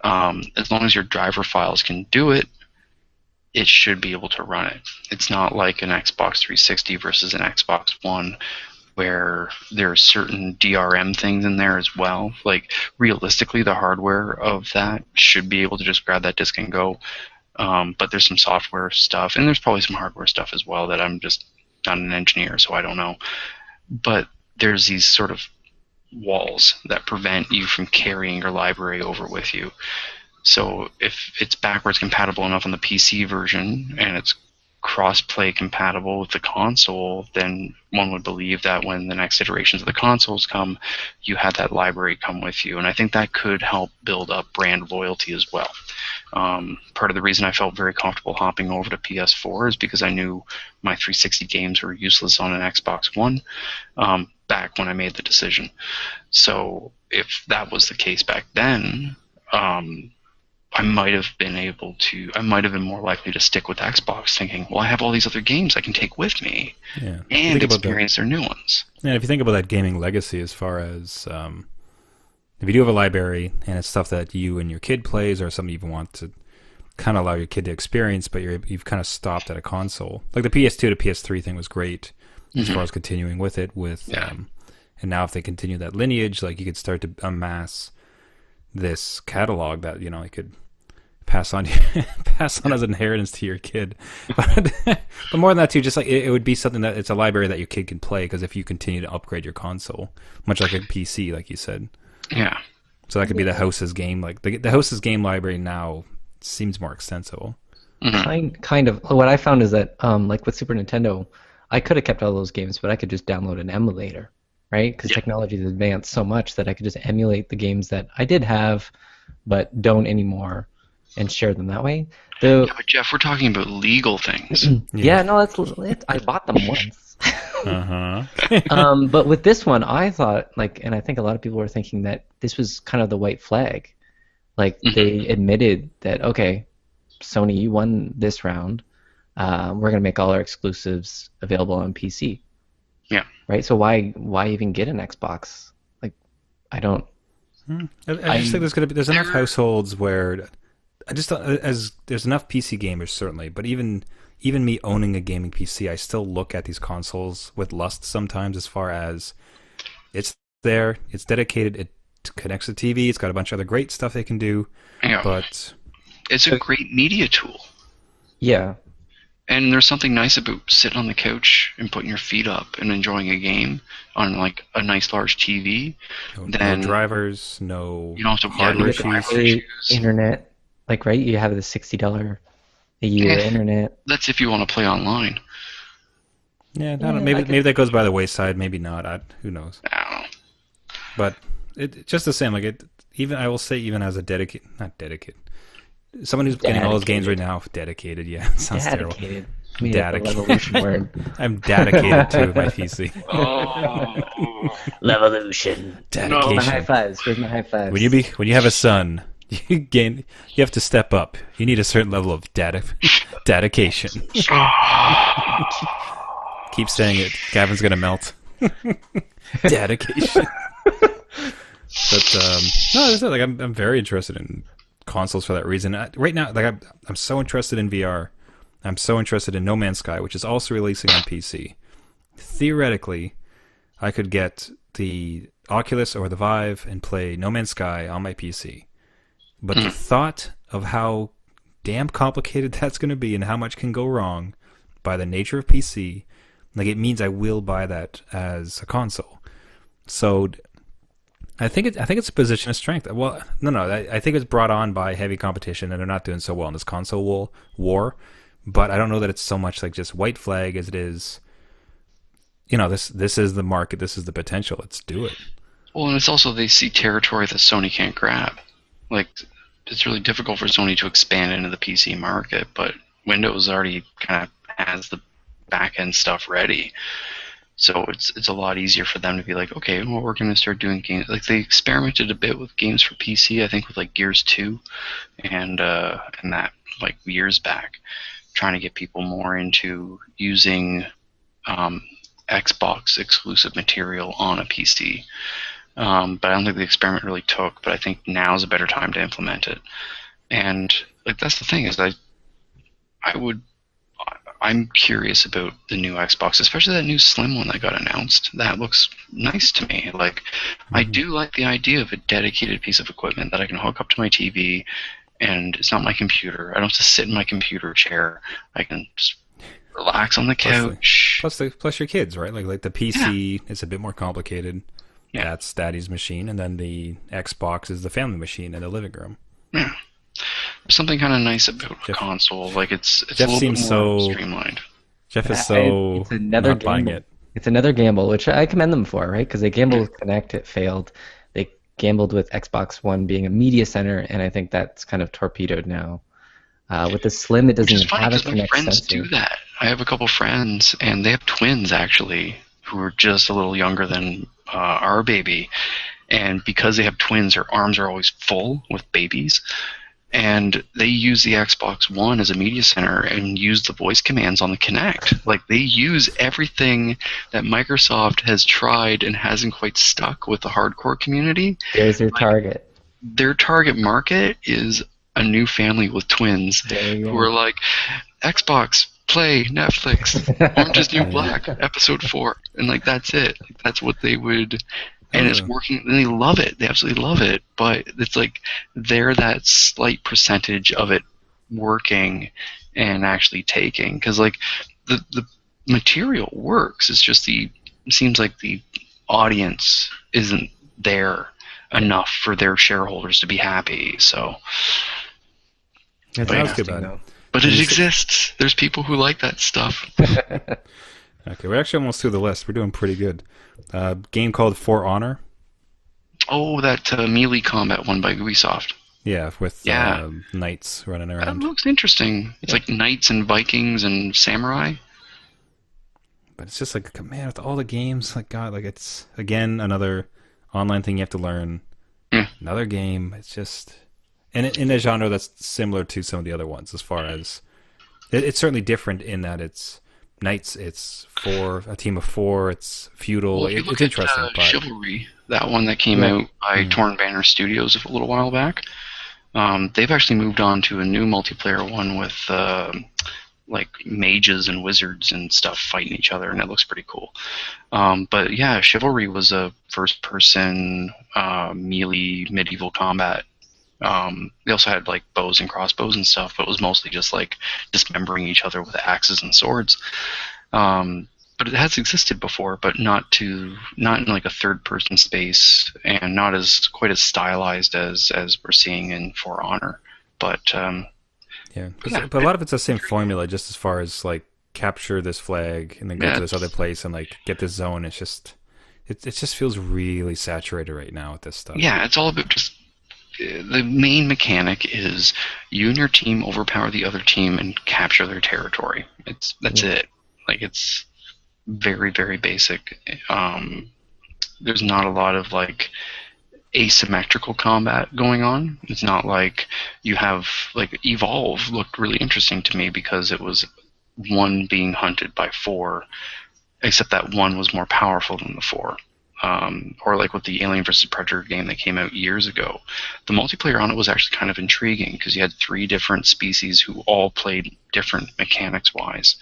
as long as your driver files can do it, it should be able to run it. It's not like an Xbox 360 versus an Xbox One, where there are certain DRM things in there as well. Like, realistically, the hardware of that should be able to just grab that disc and go. But there's some software stuff, and there's probably some hardware stuff as well that I'm just not an engineer, so I don't know. But there's these sort of walls that prevent you from carrying your library over with you. So if it's backwards compatible enough on the PC version, and it's cross-play compatible with the console, then one would believe that when the next iterations of the consoles come, you have that library come with you. And I think that could help build up brand loyalty as well. Part of the reason I felt very comfortable hopping over to PS4 is because I knew my 360 games were useless on an Xbox One back when I made the decision. So if that was the case back then, I might have been more likely to stick with Xbox, thinking, well, I have all these other games I can take with me and experience their new ones. Yeah, if you think about that gaming legacy, as far as if you do have a library and it's stuff that you and your kid plays, or something you even want to kind of allow your kid to experience, but you've kind of stopped at a console. Like the PS2 to PS3 thing was great as far as continuing with it. And now if they continue that lineage, like, you could start to amass this catalog that, you know, you could pass on as an inheritance to your kid. But more than that too, just like it would be something that it's a library that your kid can play, because if you continue to upgrade your console, much like a PC, like you said. Yeah. So that could be the house's game. Like the house's game library now seems more extensive. Kind of. What I found is that, like with Super Nintendo, I could have kept all those games, but I could just download an emulator, right? Because technology has advanced so much that I could just emulate the games that I did have, but don't anymore, and share them that way. Yeah, but Jeff, we're talking about legal things. Yeah, no, I bought them once. But with this one, I thought, like, and I think a lot of people were thinking that this was kind of the white flag. Like, they admitted that, okay, Sony, you won this round. We're going to make all our exclusives available on PC. Yeah. Right? So why even get an Xbox? Like, I don't... I just think there's enough households where... I just as there's enough PC gamers certainly, but even me owning a gaming PC, I still look at these consoles with lust sometimes. As far as it's there, it's dedicated, it connects to TV, it's got a bunch of other great stuff they can do, but it's a great media tool. Yeah. And there's something nice about sitting on the couch and putting your feet up and enjoying a game on like a nice large TV. No drivers, no you don't have to hardware issues. Internet. Like, right, you have the $60 a year internet. That's if you want to play online. Yeah, I don't know. Maybe that goes by the wayside. Maybe not. Who knows? I don't know. But it just the same. Like I will say, even as a not dedicated, someone who's getting all those games right now, dedicated. Yeah, it sounds terrible. Dedicated. Word. I'm dedicated to my PC. Oh. Levolution. Dedication. My high fives. Where's my high fives? When you have a son. You have to step up. You need a certain level of dedication. Keep saying it. Gavin's gonna melt. Dedication. But no, like I'm very interested in consoles for that reason. Right now, like I'm so interested in VR. I'm so interested in No Man's Sky, which is also releasing on PC. Theoretically, I could get the Oculus or the Vive and play No Man's Sky on my PC. But the thought of how damn complicated that's going to be and how much can go wrong by the nature of PC, like it means I will buy that as a console. So I think it's a position of strength. Well, no, I think it's brought on by heavy competition and they're not doing so well in this console war. But I don't know that it's so much like just white flag as it is. You know, this is the market. This is the potential. Let's do it. Well, and it's also they see territory that Sony can't grab. Like, it's really difficult for Sony to expand into the PC market, but Windows already kind of has the back-end stuff ready. So it's a lot easier for them to be like, okay, well, we're going to start doing games. Like, they experimented a bit with games for PC, I think with, like, Gears 2 and that, like, years back, trying to get people more into using Xbox exclusive material on a PC. But I don't think the experiment really took. But I think now is a better time to implement it. And like that's the thing is I'm curious about the new Xbox, especially that new Slim one that got announced. That looks nice to me. Like I do like the idea of a dedicated piece of equipment that I can hook up to my TV, and it's not my computer. I don't have to sit in my computer chair. I can just relax on the couch. Plus your kids, right? Like the PC is a bit more complicated. Yeah. That's Daddy's machine, and then the Xbox is the family machine in the living room. Yeah. There's something kind of nice about a console. Like it's Jeff a little seems bit more so streamlined. Jeff is so it's another not buying it. It's another gamble, which I commend them for, right? Because they gambled with Kinect, it failed. They gambled with Xbox One being a media center, and I think that's kind of torpedoed now. With the Slim, it doesn't even have a Kinect friends sensor. do that. I have a couple friends, and they have twins actually, who are just a little younger than our baby, and because they have twins, their arms are always full with babies, and they use the Xbox One as a media center and use the voice commands on the Kinect. Like they use everything that Microsoft has tried and hasn't quite stuck with the hardcore community. There's your target. Their target market is a new family with twins who are like, Xbox, play, Netflix, Orange is New Black, episode 4, and like that's it. Like, that's what they would, and it's working, and they love it. They absolutely love it, but it's like they're that slight percentage of it working and actually taking, because like the material works. It's just it seems like the audience isn't there enough for their shareholders to be happy. So. That's good about it. But it exists. There's people who like that stuff. Okay, we're actually almost through the list. We're doing pretty good. Game called For Honor. Oh, that melee combat one by Ubisoft. Yeah, with knights running around. That looks interesting. It's like knights and Vikings and samurai. But it's just like, man, with all the games, like God, like it's again another online thing you have to learn. Yeah. Another game. It's just in a genre that's similar to some of the other ones. As far as it's certainly different in that it's knights. It's a team of 4. It's feudal. Well, It's interesting. At, but Chivalry, that one that came out by Torn Banner Studios a little while back. They've actually moved on to a new multiplayer one with like mages and wizards and stuff fighting each other, and it looks pretty cool. But yeah, Chivalry was a first-person melee medieval combat. They also had like bows and crossbows and stuff, but it was mostly just like dismembering each other with axes and swords. But it has existed before, but not in like a third-person space, and not as quite as stylized as we're seeing in For Honor. But but a lot of it's the same formula, just as far as like capture this flag and then go to this other place and like get this zone. It's just it just feels really saturated right now with this stuff. Yeah, it's all about just the main mechanic is you and your team overpower the other team and capture their territory. That's it. Like it's very, very basic. There's not a lot of like asymmetrical combat going on. It's not like you have like Evolve looked really interesting to me because it was one being hunted by 4, except that one was more powerful than the 4. Or like with the Alien vs. Predator game that came out years ago. The multiplayer on it was actually kind of intriguing because you had 3 different species who all played different mechanics-wise.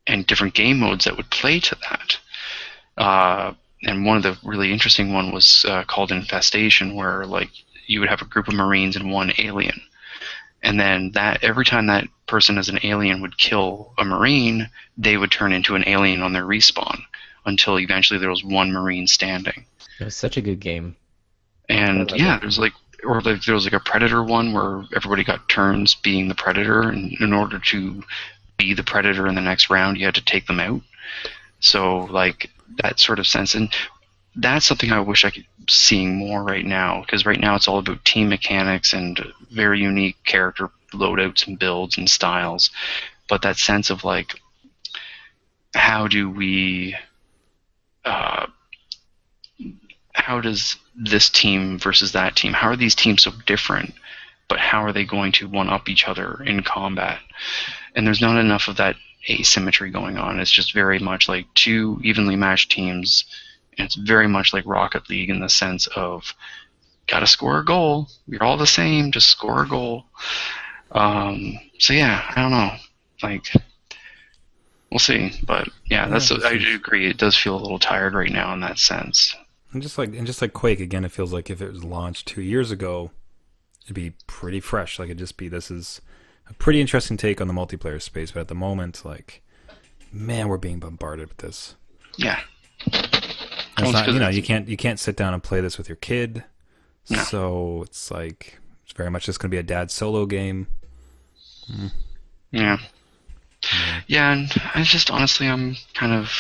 And different game modes that would play to that. And one of the really interesting one was called Infestation, where like you would have a group of Marines and one alien. And then every time that person as an alien would kill a Marine, they would turn into an alien on their respawn until eventually there was one Marine standing. It was such a good game. And there was like a Predator one where everybody got turns being the Predator, and in order to be the Predator in the next round, you had to take them out. So like that sort of sense, and that's something I wish I could seeing more right now, because right now it's all about team mechanics and very unique character loadouts and builds and styles. But that sense of like, how does this team versus that team, how are these teams so different, but how are they going to one-up each other in combat? And there's not enough of that asymmetry going on. It's just very much like 2 evenly matched teams, and it's very much like Rocket League in the sense of gotta score a goal. You're all the same, just score a goal. So yeah, I don't know. Like, we'll see. But yeah, I agree. It does feel a little tired right now in that sense. And just like Quake again, it feels like if it was launched 2 years ago, it'd be pretty fresh. Like it'd just be, this is a pretty interesting take on the multiplayer space. But at the moment, like, man, we're being bombarded with this. Yeah. It's not, you can't sit down and play this with your kid. No. So it's like it's very much just going to be a dad solo game. Yeah. Yeah, and I just honestly, I'm kind of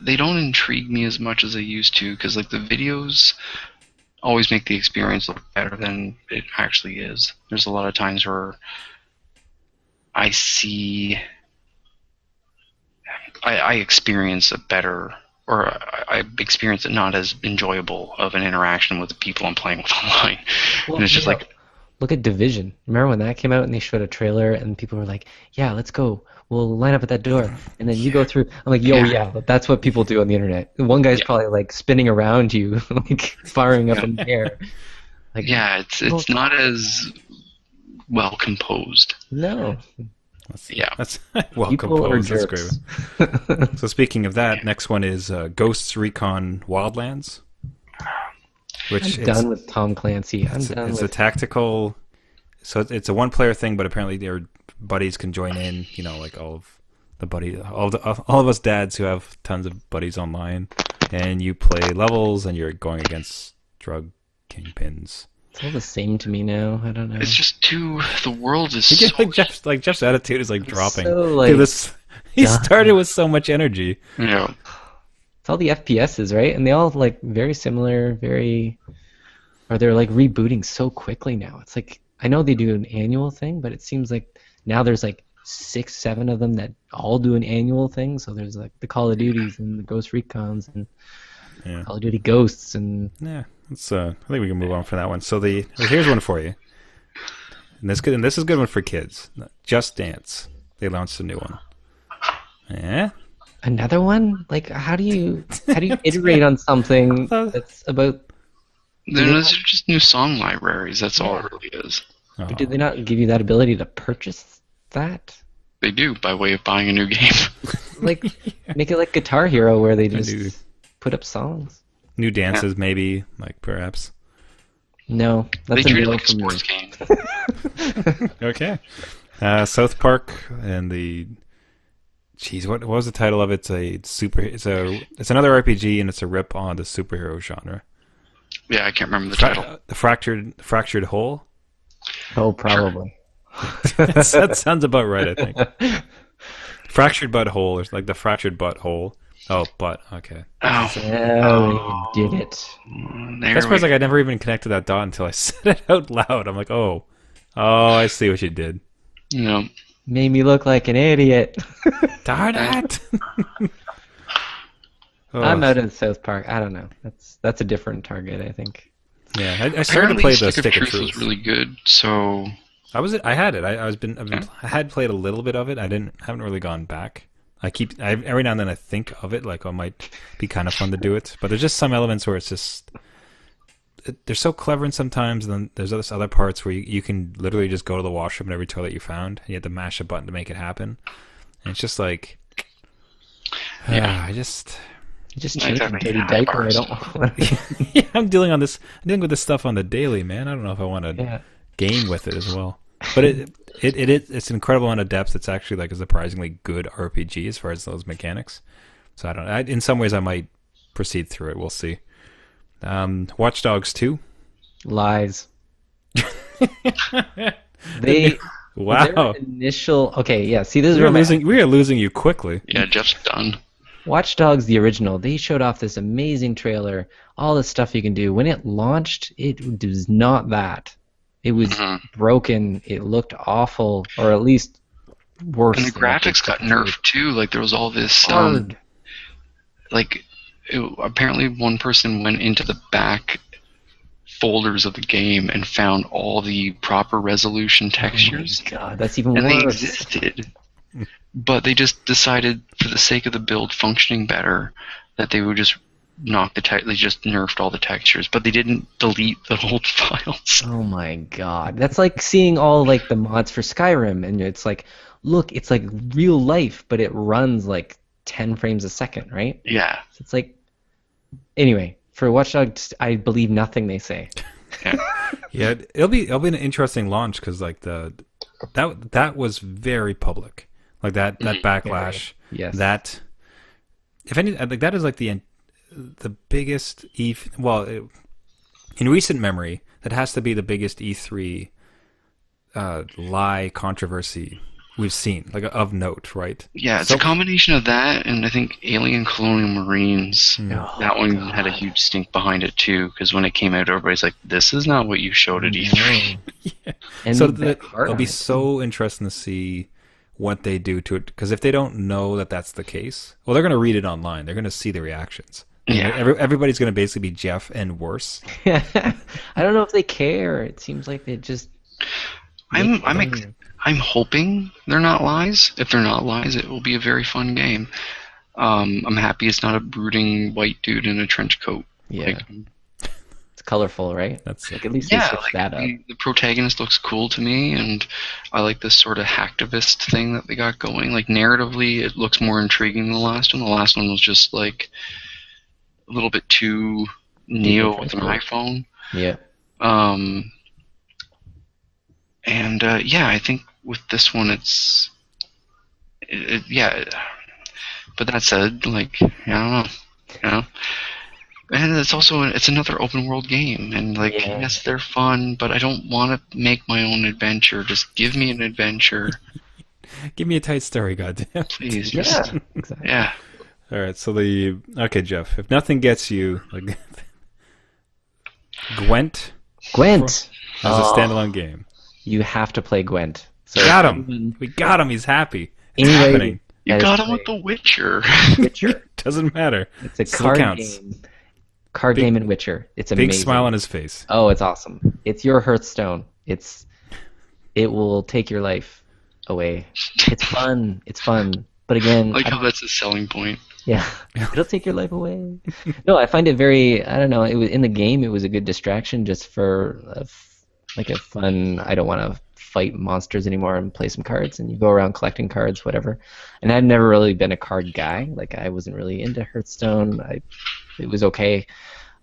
they don't intrigue me as much as they used to, because like the videos always make the experience look better than it actually is. There's a lot of times where I experience a better, or I experience it not as enjoyable of an interaction with the people I'm playing with online. Well, and it's just like, look at Division. Remember when that came out and they showed a trailer and people were like, yeah, let's go. We'll line up at that door. And then you go through. I'm like, yeah, that's what people do on the internet. One guy's probably like spinning around you, like firing up in the air. Like, it's not as well composed. No. That's well people composed. Are That's jerks. great. So speaking of that, next one is Ghosts Recon Wildlands. Which I'm done with Tom Clancy. It's a tactical. So it's a one-player thing, but apparently their buddies can join in. You know, like all of us dads who have tons of buddies online, and you play levels, and you're going against drug kingpins. It's all the same to me now. I don't know. It's just too. The world is You so. get Jeff's attitude is like dropping. so, Look like, at this. He done. started with so much energy. You know, It's all the FPSs, right? And they all like very similar, or they're like rebooting so quickly now. It's like I know they do an annual thing, but it seems like now there's like 6, 7 of them that all do an annual thing. So there's like the Call of Duties and the Ghost Recons and Yeah. Call of Duty Ghosts and Yeah. Let's. I think we can move on from that one. So here's one for you. And this is a good one for kids. Just Dance. They launched a new one. Yeah. another one. Like how do you iterate on something that's about? those are just new song libraries. That's all it really is. Oh. But do they not give you that ability to purchase that? They do by way of buying a new game. Like make it like Guitar Hero where they do. just put up songs. New dances, maybe, like perhaps. No, They that's a treat it no like a from me. sports game. Okay. South Park and the. Jeez, what was the title of it? It's another RPG and it's a rip on the superhero genre. Yeah, I can't remember the title. The fractured whole. Oh, probably. That sounds about right, I think. Fractured butthole, or like the fractured butthole. Oh, butt. Okay. Oh, Oh, we did it. there That's we where like I never even connected that dot until I said it out loud. I'm like, oh, I see what you did. You know, Made me look like an idiot. Darn it! Oh, I'm out of South Park. I don't know. That's a different target, I think. yeah, I started to apparently play the Stick of Stick of Truth was Truth. really good. So I had it. I had played a little bit of it. Haven't really gone back. Every now and then I think of it, like, oh, it might be kind of fun to do it. But there's just some elements where it's just they're so clever, and sometimes then there's other parts where you can literally just go to the washroom in every toilet you found, and you have to mash a button to make it happen. And it's just like, Yeah. You just Nice changed a having dirty half diaper. I bars. don't want to. yeah, I'm dealing with this stuff on the daily, man. I don't know if I want to Yeah. game with it as well. But it's incredible on a depth. It's actually like a surprisingly good RPG as far as those mechanics. So I don't know. In some ways, I might proceed through it. We'll see. Watch Dogs 2. Lies. They Wow. their initial. Okay, yeah. See, this is We where we are losing you quickly. yeah, Jeff's done. Watch Dogs, the original, they showed off this amazing trailer, all the stuff you can do. When it launched, it was not that. It was Mhm. broken. It looked awful, or at least worse. And the than what they graphics got expected. nerfed too. Like there was all this Hard. apparently one person went into the back folders of the game and found all the proper resolution textures, Oh my God, that's even and they worse. existed. But they just decided, for the sake of the build functioning better, that they would just they just nerfed all the textures, but they didn't delete the old files. Oh my God, that's like seeing all like the mods for Skyrim, and it's like, look, it's like real life, but it runs like 10 frames a second, right? Yeah. So it's like, anyway, for Watch Dogs, I believe nothing they say. Yeah, it'll be an interesting launch because like that was very public, like that backlash. Yes. That, if any, like that is like the biggest in recent memory, that has to be the biggest E3 lie controversy we've seen, like of note, right? Yeah, it's So- a combination of that, and I think Alien Colonial Marines. Oh, That one God. had a huge stink behind it too, because when it came out, everybody's like, "This is not what you showed at E3." No. And So they bet hard it'll on be it. so interesting to see what they do to it, because if they don't know that that's the case, well, they're going to read it online. They're going to see the reactions. Yeah. Everybody's going to basically be Jeff and worse. I don't know if they care. It seems like they just. I'm hoping they're not lies. If they're not lies, it will be a very fun game. I'm happy it's not a brooding white dude in a trench coat. Yeah. Like, It's colorful, right? That's Like, at least they yeah, switched that up. the protagonist looks cool to me, and I like this sort of hacktivist thing that they got going. Like narratively, it looks more intriguing than the last one. The last one was just like a little bit too Neo with an iPhone. Yeah. Yeah, I think with this one, yeah. But that said, like, I don't know. You know, And it's another open world game, and like Yeah. yes, they're fun, but I don't want to make my own adventure. Just give me an adventure, Give me a tight story, goddamn. please. Just, Yeah, exactly. yeah. All right, so okay, Jeff. If nothing gets you, like Gwent Gwent. as a standalone game. You have to play Gwent. So Got him. We got him. He's happy. It's Anyway, happening. You that is got him with great. The Witcher. Witcher. Doesn't matter. It's a Still card counts. game. Card game in Witcher. It's amazing. Big smile on his face. Oh, it's awesome. It's your Hearthstone. It will take your life away. It's fun. It's fun. But again, Like how that's a selling point. yeah, it'll take your life away. No, I find it very. I don't know. It was in the game. It was a good distraction just for like a fun. I don't want to fight monsters anymore and play some cards. And you go around collecting cards, whatever. And I've never really been a card guy. Like I wasn't really into Hearthstone. It was okay.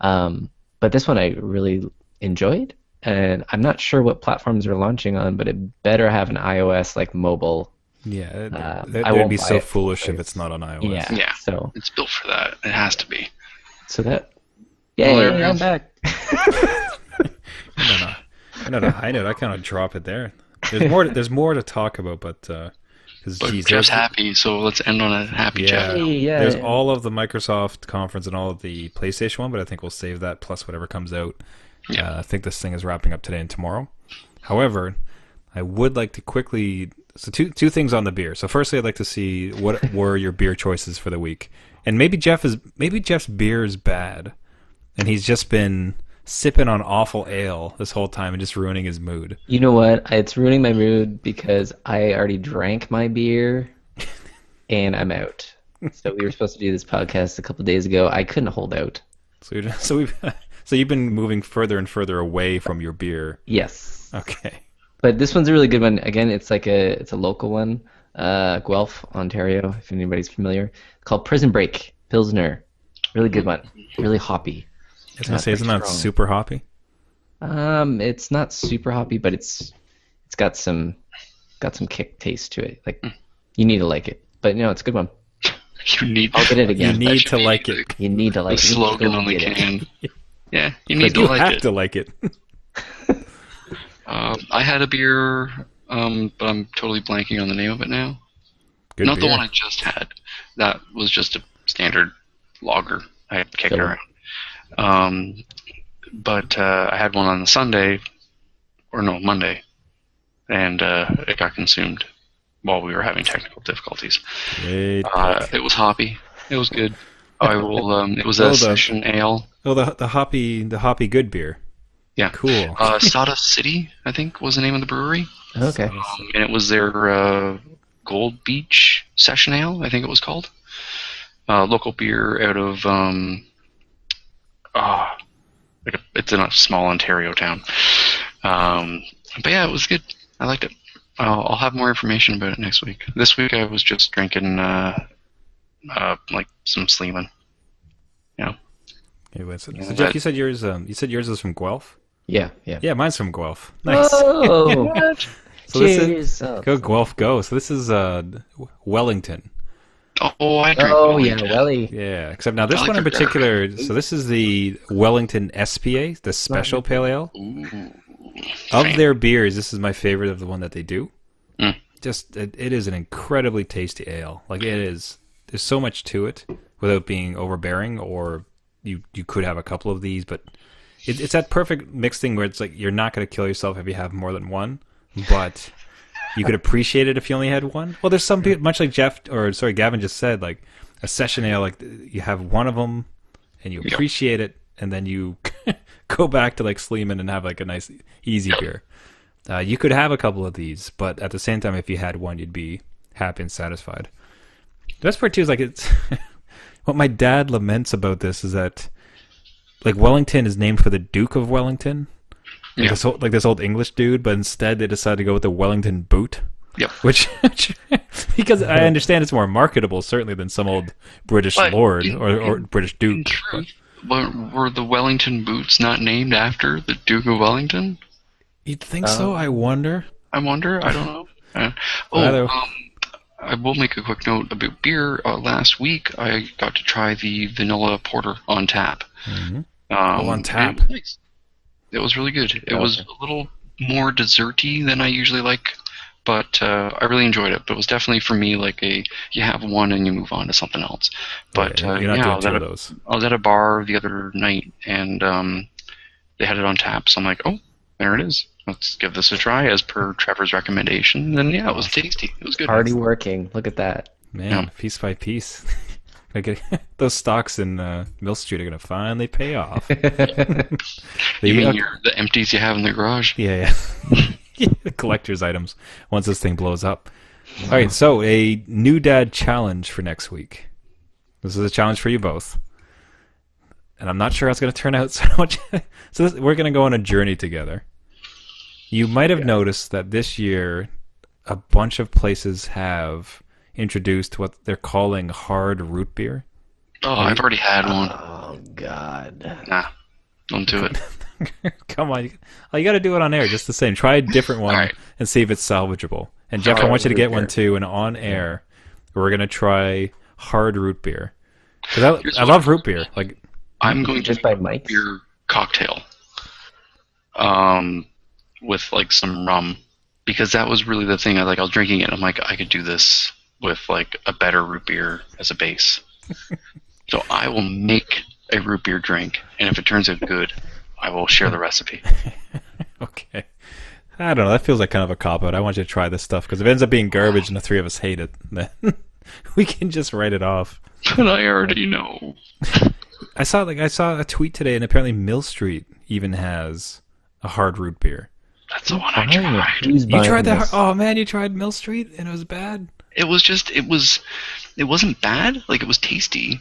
But this one I really enjoyed. And I'm not sure what platforms they're launching on, but it better have an iOS like mobile. Yeah, I they'd won't be buy so it. foolish if it's not on iOS. Yeah. Yeah. So It's built for that. It has to be. that. Yay! Well, I'm back. On a high note, I kind of drop it there. There's more to talk about, but because But geez, Jeff's there's, happy, so let's end on a happy Yeah. Jeff. Hey, yeah. there's all of the Microsoft conference and all of the PlayStation one, but I think we'll save that plus whatever comes out. Yeah. I think this thing is wrapping up today and tomorrow. However, I would like to quickly two things on the beer. So firstly, I'd like to see what were your beer choices for the week, and maybe Jeff's beer is bad, and he's just been sipping on awful ale this whole time and just ruining his mood. You know what? It's ruining my mood because I already drank my beer and I'm out. So we were supposed to do this podcast a couple days ago. I couldn't hold out. So you've been moving further and further away from your beer. Yes. Okay. But this one's a really good one. Again, it's a local one. Guelph, Ontario, if anybody's familiar. It's called Prison Break Pilsner. Really good one. Really hoppy. I was gonna say, isn't that strong. super hoppy? It's not super hoppy, but it's got some kick taste to it. Like you need to like it. But no, it's a good one. You need. I'll get it again. You That need should to be like the- it. You need to like The it. You need to slogan go on the get it. can. Yeah, you But need to you like have it. to like it. I had a beer, but I'm totally blanking on the name of it now. Good Not the beer. one I just had. That was just a standard lager I had kicked Filler. around. But I had one on Sunday, or no, Monday, and it got consumed while we were having technical difficulties. Great. It was hoppy. It was good. I will. It was a Oh, the- session ale. Oh, the hoppy good beer. Yeah. Cool. Sawdust City, I think, was the name of the brewery. Okay. And it was their Gold Beach Session Ale, I think it was called. Local beer out of it's in a small Ontario town. But yeah, it was good. I liked it. I'll have more information about it next week. This week I was just drinking like some Sleeman. Yeah. Anyway, so Yeah, Jeff, that- you said yours is from Guelph. Yeah. Yeah, mine's from Guelph. Nice. Oh, So this is- cheers. Go Guelph, go. So this is Wellington. Oh, I drink. Oh yeah, Wellington. Welly. Yeah, except now this I like one in their beer. particular. So this is the Wellington SPA, the Special Pale Ale. Ooh. Of their beers, this is my favorite of the one that they do. Mm. Just it is an incredibly tasty ale. Like it is. There's so much to it without being overbearing. Or you could have a couple of these, but it's that perfect mixed thing where it's like you're not going to kill yourself if you have more than one, but you could appreciate it if you only had one. Well, there's some people, much like Gavin just said, like a session ale, like you have one of them and you appreciate it, and then you go back to like Sleeman and have like a nice easy beer. You could have a couple of these, but at the same time, if you had one, you'd be happy and satisfied. The best part too is like it's what my dad laments about this is that like Wellington is named for the Duke of Wellington. Yeah. This old English dude, but instead they decided to go with the Wellington boot. Yep. Which because I understand it's more marketable certainly than some old British But lord in- or British duke. In truth, were the Wellington boots not named after the Duke of Wellington? You'd think so, I wonder. I wonder. I don't know. Either- I will make a quick note about beer. Last week, I got to try the vanilla porter on tap. Mm-hmm. On tap. It was nice. It was really good. It was a little more desserty than I usually like, but I really enjoyed it. But it was definitely for me like you have one and you move on to something else. But you're not doing two of those. I was at a bar the other night and they had it on tap. So I'm like, oh, there it is. Let's give this a try as per Trevor's recommendation. And yeah, it was tasty. It was good. Already working. Look at that. Man, piece by piece. Those stocks in Mill Street are going to finally pay off. You mean the empties you have in the garage? Yeah. The collector's items once this thing blows up. All right, so a new dad challenge for next week. This is a challenge for you both. And I'm not sure how it's going to turn out so much. We're going to go on a journey together. You might have noticed that this year a bunch of places have introduced what they're calling hard root beer. Oh, I've already had one. Oh, God. Nah, don't do it. Come on. You got to do it on air just the same. Try a different one and see if it's salvageable. And Jeff, I want you to get one too, and on air, we're going to try hard root beer. Because I love root beer. Like, I'm going to buy make a beer cocktail with like some rum, because that was really the thing. I was drinking it, I'm like, I could do this with like a better root beer as a base. So I will make a root beer drink, and if it turns out good, I will share the recipe. Okay. I don't know. That feels like kind of a cop-out. I want you to try this stuff, because if it ends up being garbage and the three of us hate it, then we can just write it off. But I already know. I saw a tweet today, and apparently Mill Street even has a hard root beer. That's the one I tried. You tried that? Oh man, you tried Mill Street and it was bad. It wasn't bad. Like, it was tasty,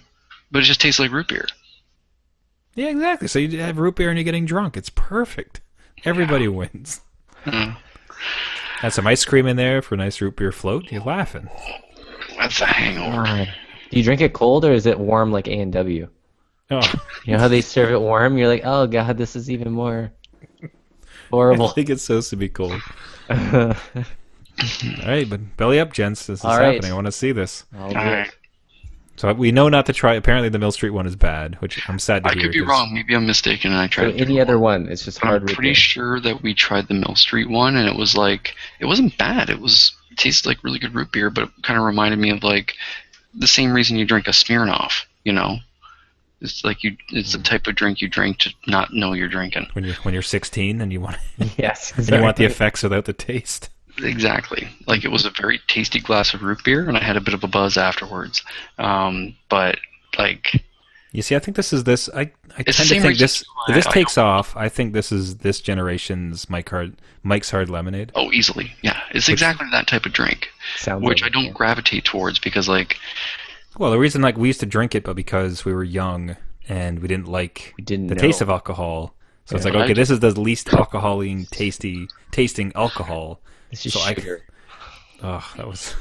but it just tastes like root beer. Yeah, exactly. So you have root beer and you're getting drunk. It's perfect. Everybody wins. Mm. Had some ice cream in there for a nice root beer float. You're laughing. That's a hangover. God. Do you drink it cold or is it warm like A&W? Oh. You know how they serve it warm? You're like, oh god, this is even more horrible. I think it's supposed to be cold. All right, but belly up, gents. This is happening. I want to see this. All right. So we know not to try. Apparently, the Mill Street one is bad, which I'm sad to hear. I could be wrong. Maybe I'm mistaken, and I tried. So any other one? It's just hard. I'm pretty sure that we tried the Mill Street one, and it was like, it wasn't bad. It tasted like really good root beer, but it kind of reminded me of like the same reason you drink a Smirnoff. You know, it's like it's the type of drink you drink to not know you're drinking. When you're 16 and you want yes, exactly. And you want the effects without the taste. Exactly. Like, it was a very tasty glass of root beer, and I had a bit of a buzz afterwards. But like, you see, I think this is this. I tend to think this. If this takes off, I think this is this generation's Mike's Hard Lemonade. Oh, easily, yeah. It's exactly that type of drink, which I don't gravitate towards because, like, well, the reason we used to drink it, but because we were young and we didn't like the taste of alcohol. So it's like, okay, this is the least alcoholic tasting alcohol. It's just sugar. That was.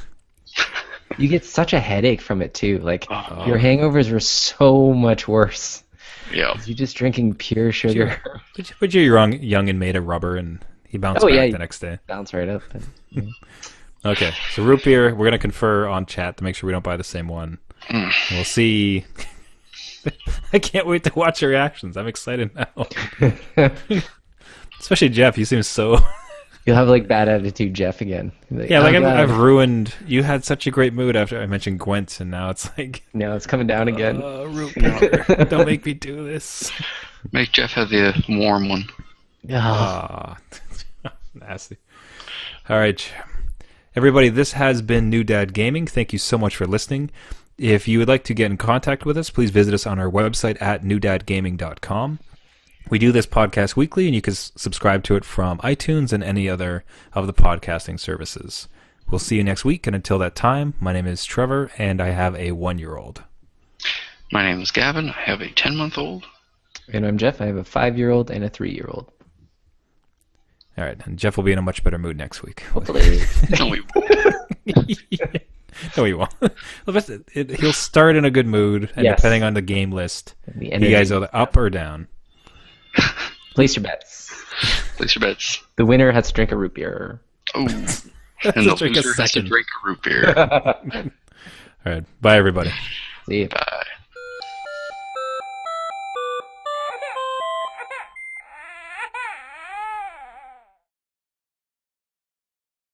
You get such a headache from it too. Like your hangovers were so much worse. Yeah. You're just drinking pure sugar. But you're young and made of rubber, and he bounced back the next day. Bounce right up. Okay, so root beer. We're gonna confer on chat to make sure we don't buy the same one. We'll see. I can't wait to watch your reactions. I'm excited now. Especially Jeff. You seem so. You'll have bad attitude, Jeff, again. I've ruined. You had such a great mood after I mentioned Gwent, and now it's like. No, it's coming down again. Root beer. Don't make me do this. Make Jeff have the warm one. Nasty. All right, everybody. This has been New Dad Gaming. Thank you so much for listening. If you would like to get in contact with us, please visit us on our website at newdadgaming.com. We do this podcast weekly, and you can subscribe to it from iTunes and any other of the podcasting services. We'll see you next week, and until that time, my name is Trevor, and I have a 1-year-old. My name is Gavin. I have a 10-month-old. And I'm Jeff. I have a 5-year-old and a 3-year-old. All right, and Jeff will be in a much better mood next week. Hopefully. No, we won't. No, he won't. He'll start in a good mood, and depending on the game list, you guys are up or down. Place your bets. Place your bets. The winner has to drink a root beer. Oh. And the drink a loser has to second. drink a root beer. All right. Bye, everybody. See you. Bye.